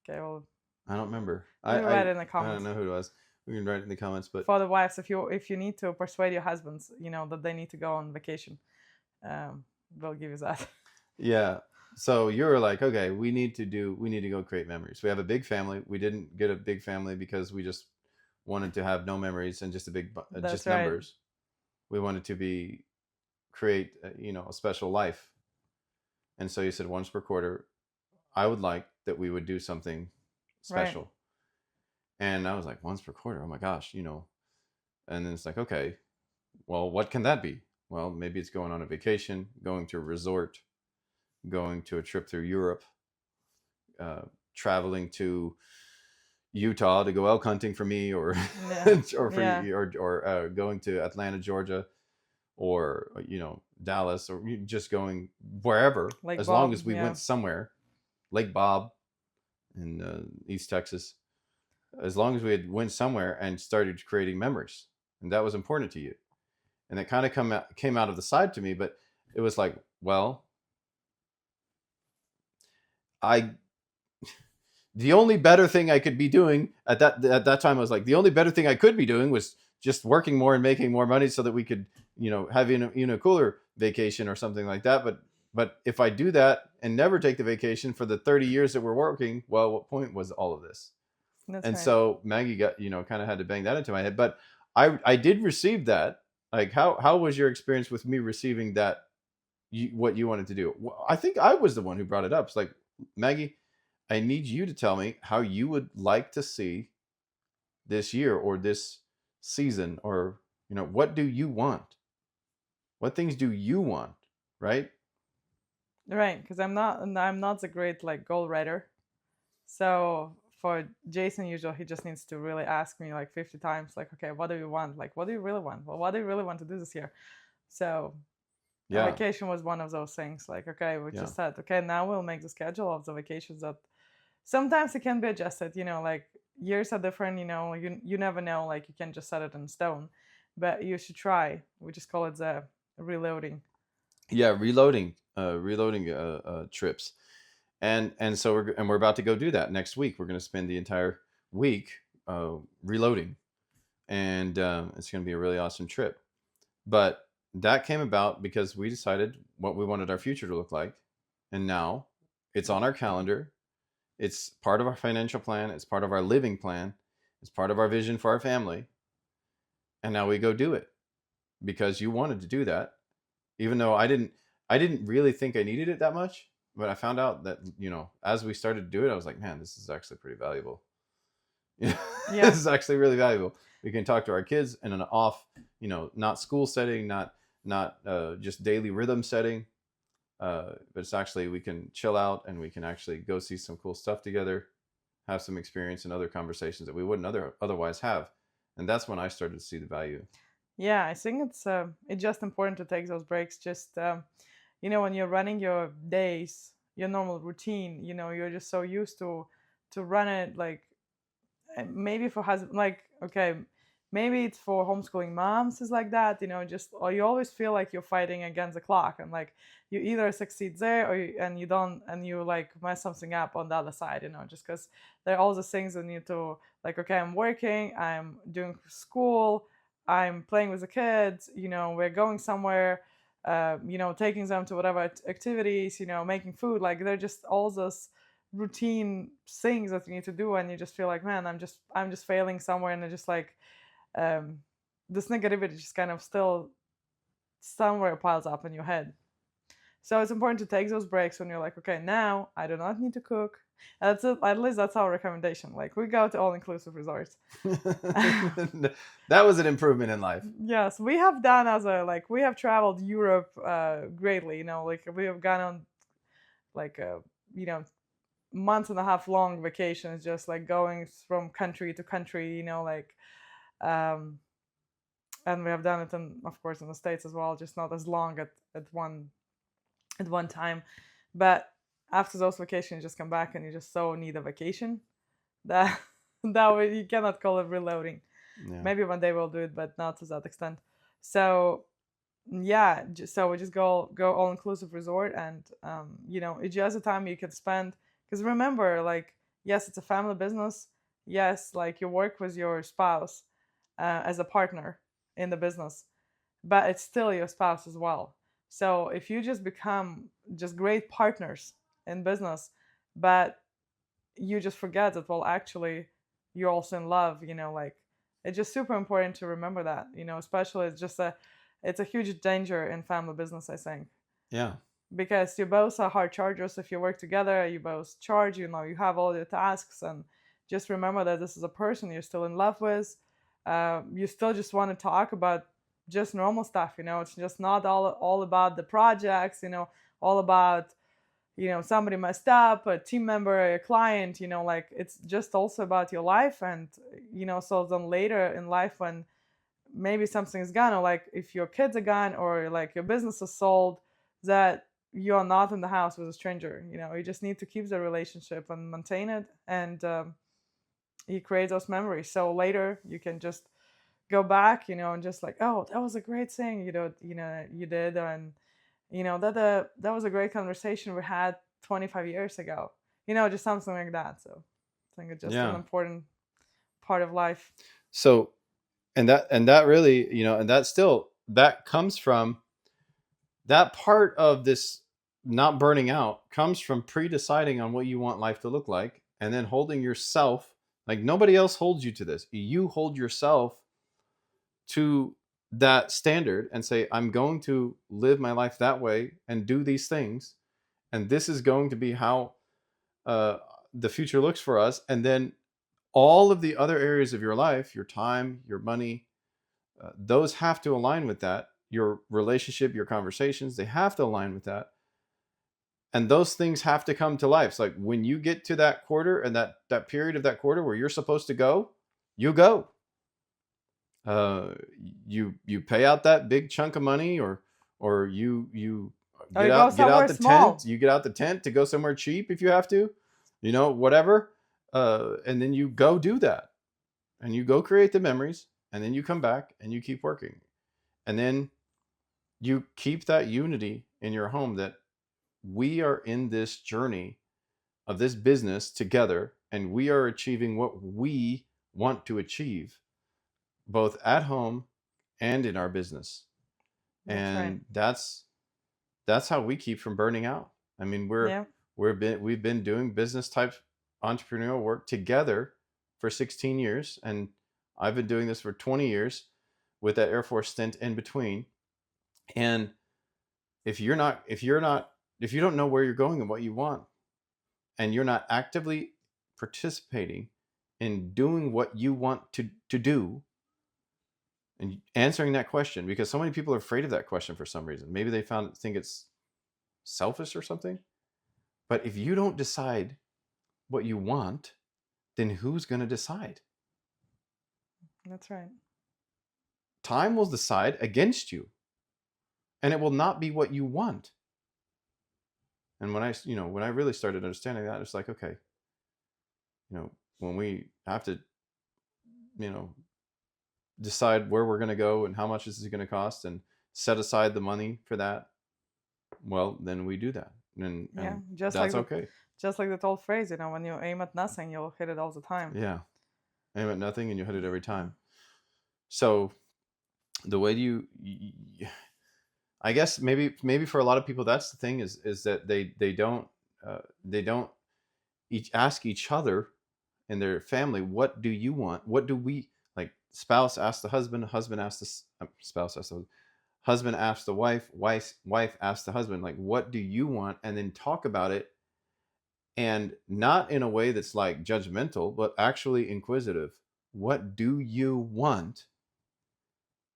Okay, well,
I don't remember.
we'll write it in the
I
comments.
don't know who it was. We can write it in the comments, but
For the wives, if you need to persuade your husbands, that they need to go on vacation, they'll give you that.
yeah. So you were like, okay, we need to go create memories. We have a big family. We didn't get a big family because we just wanted to have no memories and just
That's
just
right.
numbers. We wanted to create a special life. And so you said once per quarter, I would like that we would do something special.
Right.
And I was like, once per quarter, oh my gosh, And then it's like, okay, well, what can that be? Well, maybe it's going on a vacation, going to a resort, going to a trip through Europe, traveling to Utah to go elk hunting for me, or
Yeah.
or for
Yeah.
you, or going to Atlanta, Georgia, or Dallas, or just going wherever,
Like
as long
Bob.
as we
Yeah.
went somewhere, Lake Bob in East Texas, as long as we had went somewhere and started creating memories, and that was important to you, and it kind of came out of the side to me, but it was like, well, I the only better thing I could be doing at that time was like the only better thing I could be doing was just working more and making more money so that we could have a cooler vacation or something like that. But if I do that and never take the vacation for the 30 years that we're working, well, what point was all of this?
That's
And
right.
so Maggie got kind of had to bang that into my head. But I did receive that. Like how was your experience with me receiving that? What you wanted to do? Well, I think I was the one who brought it up. It's like, Maggie, I need you to tell me how you would like to see this year or this season, or what do you want? What things do you want? Right?
Right. Because I'm not a great like goal writer. So for Jason, usually he just needs to really ask me like 50 times, like, okay, what do you want? Like, what do you really want? Well, what do you really want to do this year? So a
Yeah.
vacation was one of those things. Like, okay, we
Yeah.
just said, okay, now we'll make the schedule of the vacations that sometimes it can be adjusted. Like years are different. You never know. Like you can just set it in stone, but you should try. We just call it the reloading.
Yeah. Reloading trips. And so we're about to go do that next week. We're going to spend the entire week reloading, and it's going to be a really awesome trip. But that came about because we decided what we wanted our future to look like, and now it's on our calendar. It's part of our financial plan. It's part of our living plan. It's part of our vision for our family. And now we go do it because you wanted to do that, even though I didn't. I didn't really think I needed it that much, but I found out that as we started to do it, I was like, man, this is actually pretty valuable.
Yeah.
This is actually really valuable. We can talk to our kids in an off, not school setting, not just daily rhythm setting, but it's actually we can chill out and we can actually go see some cool stuff together, have some experience and other conversations that we wouldn't otherwise have, and that's when I started to see the value.
Yeah, I think it's just important to take those breaks. Just when you're running your days, your normal routine, you're just so used to run it like maybe for husband, like okay, maybe it's for homeschooling moms is like that, just or you always feel like you're fighting against the clock and like you either succeed there and you don't and you like mess something up on the other side, just because there are all the things that need to like okay, I'm working, I'm doing school, I'm playing with the kids, we're going somewhere, taking them to whatever activities, making food, like they're just all those routine things that you need to do, and you just feel like, man, I'm just failing somewhere, and it's just like, um, this negativity just kind of still somewhere piles up in your head. So it's important to take those breaks when you're like, okay, now I do not need to cook. And that's it. At least that's our recommendation. Like, we go to all inclusive resorts.
That was an improvement in life.
Yes, we have done as a like we have traveled Europe greatly. You know, like we have gone on like you know month and a half long vacations, just like going from country to country. You know, like um, and we have done it in, of course, in the States as well, just not as long at one time. But after those vacations, you just come back and you just so need a vacation that that way you cannot call it reloading.
Yeah.
Maybe one day we'll do it, but not to that extent. So yeah, so we just go all inclusive resort, and you know, it's just a time you can spend. Because remember, like, yes, it's a family business. Yes, like you work with your spouse as a partner in the business, but it's still your spouse as well. So if you just become just great partners in business, but you just forget that, well, actually you're also in love, you know, like, it's just super important to remember that, you know, especially it's a huge danger in family business, I think.
Yeah.
Because you both are hard chargers. If you work together, you both charge, you know, you have all your tasks, and just remember that this is a person you're still in love with. You still just want to talk about just normal stuff, you know, it's just not all about the projects, you know, all about, you know, somebody messed up, a team member, a client, you know, like, it's just also about your life. And you know, so then later in life, when maybe something's gone, or like if your kids are gone, or like your business is sold, that you're not in the house with a stranger, you know, you just need to keep the relationship and maintain it. And you create those memories, so later you can just go back, you know, and just like, oh, that was a great thing, you know, you did. And you know, that was a great conversation we had 25 years ago, you know, just something like that. So I think it's just an
Yeah.
important part of life.
So, and that really, you know, and that still, that comes from, that part of this not burning out comes from pre-deciding on what you want life to look like, and then holding yourself, like nobody else holds you to this. You hold yourself to that standard and say, I'm going to live my life that way and do these things, and this is going to be how uh, the future looks for us. And then all of the other areas of your life, your time, your money, those have to align with that. Your relationship, your conversations, they have to align with that. And those things have to come to life. So like when you get to that quarter, and that period of that quarter where you're supposed to go, you go. Uh, you pay out that big chunk of money, or you
Or you go
get out
somewhere
the tent.
small.
You get out the tent to go somewhere cheap if you have to, you know, whatever. And then you go do that, and you go create the memories, and then you come back and you keep working, and then you keep that unity in your home, that we are in this journey of this business together, and we are achieving what we want to achieve, both at home and in our business.
That's right.
And that's how we keep from burning out. I mean,
Yeah.
we've been doing business type entrepreneurial work together for 16 years, and I've been doing this for 20 years with that Air Force stint in between. And if you don't know where you're going and what you want, and you're not actively participating in doing what you want to do, and answering that question, because so many people are afraid of that question for some reason. Maybe they think it's selfish or something. But if you don't decide what you want, then who's going to decide?
That's right.
Time will decide against you, and it will not be what you want. And when I really started understanding that, it's like, okay, when we have to, you know, decide where we're going to go and how much this is going to cost, and set aside the money for that, well, then we do that,
Yeah,
and that's okay.
just like that old phrase, you know, when you aim at nothing, you'll hit it all the time.
Yeah, aim at nothing and you hit it every time. So the way I guess maybe for a lot of people, that's the thing, is that they don't ask each other in their family, what do you want? What do we like? Spouse asks the husband, husband asks the spouse asks the husband asks the wife asks the husband, like, what do you want? And then talk about it, and not in a way that's like judgmental, but actually inquisitive. What do you want?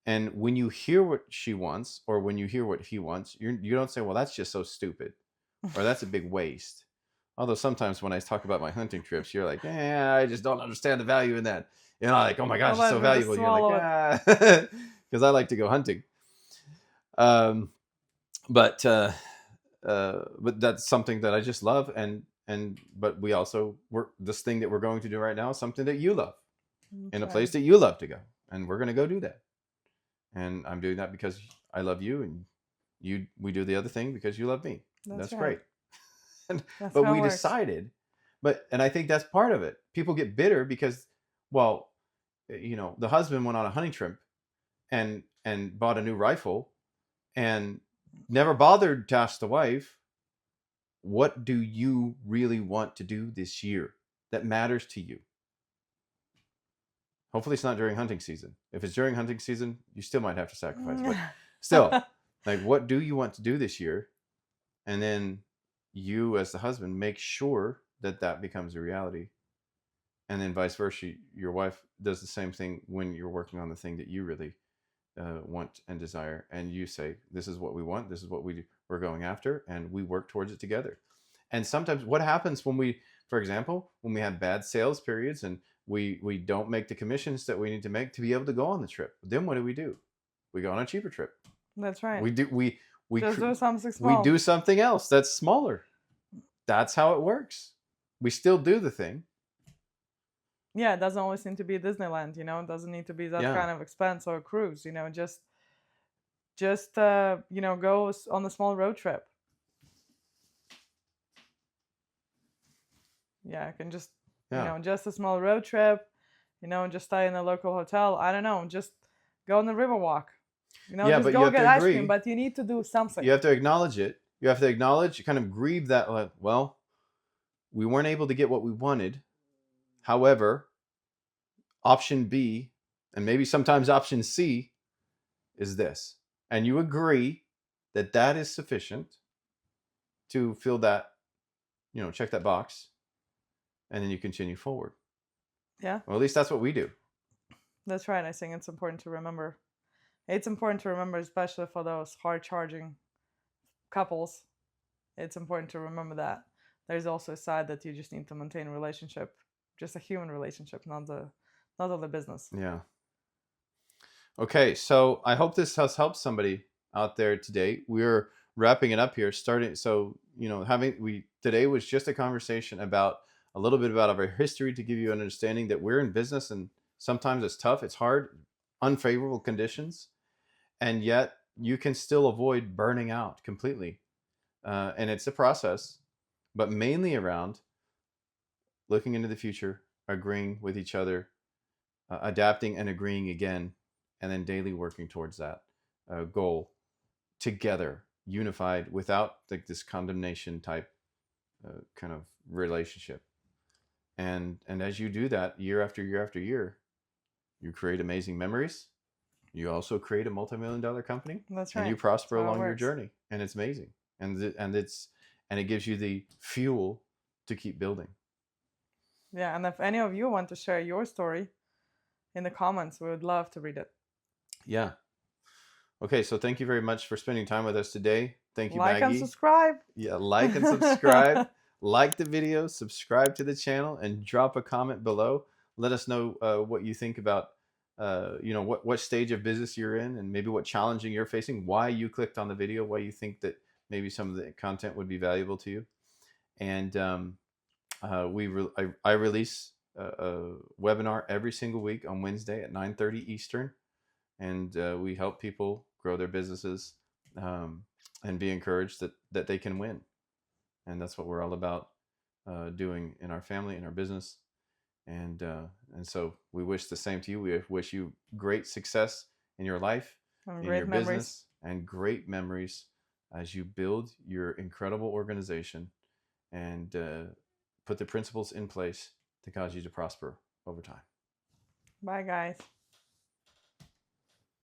And when you hear what she wants, or when you hear what he wants, you don't say, well, that's just so stupid, or that's a big waste. Although sometimes when I talk about my hunting trips, you're like, yeah, I just don't understand the value in that. You know, like, oh my gosh, it's
Let
so
me just
valuable. You're like,
swallow it.
ah, because I like to go hunting. Um, but but that's something that I just love, and but we also work this thing that we're going to do right now is something that you love,
That's
in a
right.
place that you love to go, and we're going to go do that. And I'm doing that because I love you, and we do the other thing because you love me.
That's
That's
right.
great. And,
That's
but
how it
we
works.
decided, and I think that's part of it. People get bitter because, well, the husband went on a hunting trip and bought a new rifle, and never bothered to ask the wife, what do you really want to do this year that matters to you? Hopefully it's not during hunting season. If it's during hunting season, you still might have to sacrifice, but still, like, what do you want to do this year? And then you, as the husband, make sure that that becomes a reality. And then vice versa, your wife does the same thing when you're working on the thing that you really want and desire. And you say, this is what we want, this is what we're going after, and we work towards it together. And sometimes what happens when we, for example, when we have bad sales periods and we don't make the commissions that we need to make to be able to go on the trip, then what do? We go on a cheaper trip.
That's right.
We do we
Just do something
we
small.
do something else that's smaller. That's how it works. We still do the thing.
Yeah, it doesn't always need to be Disneyland, It doesn't need to be that
Yeah.
kind of expense or a cruise, just go on a small road trip. Yeah, I can just
Yeah.
just a small road trip, just stay in a local hotel. I don't know, just go on the river walk.
Yeah,
Just
but you
go
have to
get ice cream,
agree.
but you need to do something.
You have to acknowledge it. You have to acknowledge, kind of grieve that, like, well, we weren't able to get what we wanted. However, option B, and maybe sometimes option C, is this. And you agree that that is sufficient to fill that, check that box, and then you continue forward.
Yeah,
Well, at least that's what we do.
that's right. I think it's important to remember. It's important to remember, especially for those hard charging couples. It's important to remember that there's also a side that you just need to maintain a relationship, just a human relationship, not all the business.
Yeah. Okay, so I hope this has helped somebody out there today. We're wrapping it up here, starting. So, having we today was just a conversation about a little bit about our history to give you an understanding that we're in business, and sometimes it's tough, it's hard, unfavorable conditions, and yet you can still avoid burning out completely. And it's a process, but mainly around looking into the future, agreeing with each other, adapting and agreeing again, and then daily working towards that goal together, unified, without like this condemnation type kind of relationship. And as you do that year after year after year, you create amazing memories. You also create a multi-million-dollar company,
That's
and you
right.
prosper
That's how it
along your
works.
journey, and it's amazing. And it gives you the fuel to keep building.
Yeah, and if any of you want to share your story in the comments, we would love to read it.
Yeah. Okay, so thank you very much for spending time with us today. Thank you,
Like and
Maggie.
subscribe.
Yeah, like and subscribe. Like the video, subscribe to the channel, and drop a comment below. Let us know what you think about, what stage of business you're in, and maybe what challenging you're facing, why you clicked on the video, why you think that maybe some of the content would be valuable to you. And I release a webinar every single week on Wednesday at 9:30 Eastern, and we help people grow their businesses, and be encouraged that they can win. And that's what we're all about doing in our family, in our business. And so we wish the same to you. We wish you great success in your life,
And
in your
great memories.
business, and great memories as you build your incredible organization, and put the principles in place to cause you to prosper over time.
Bye, guys.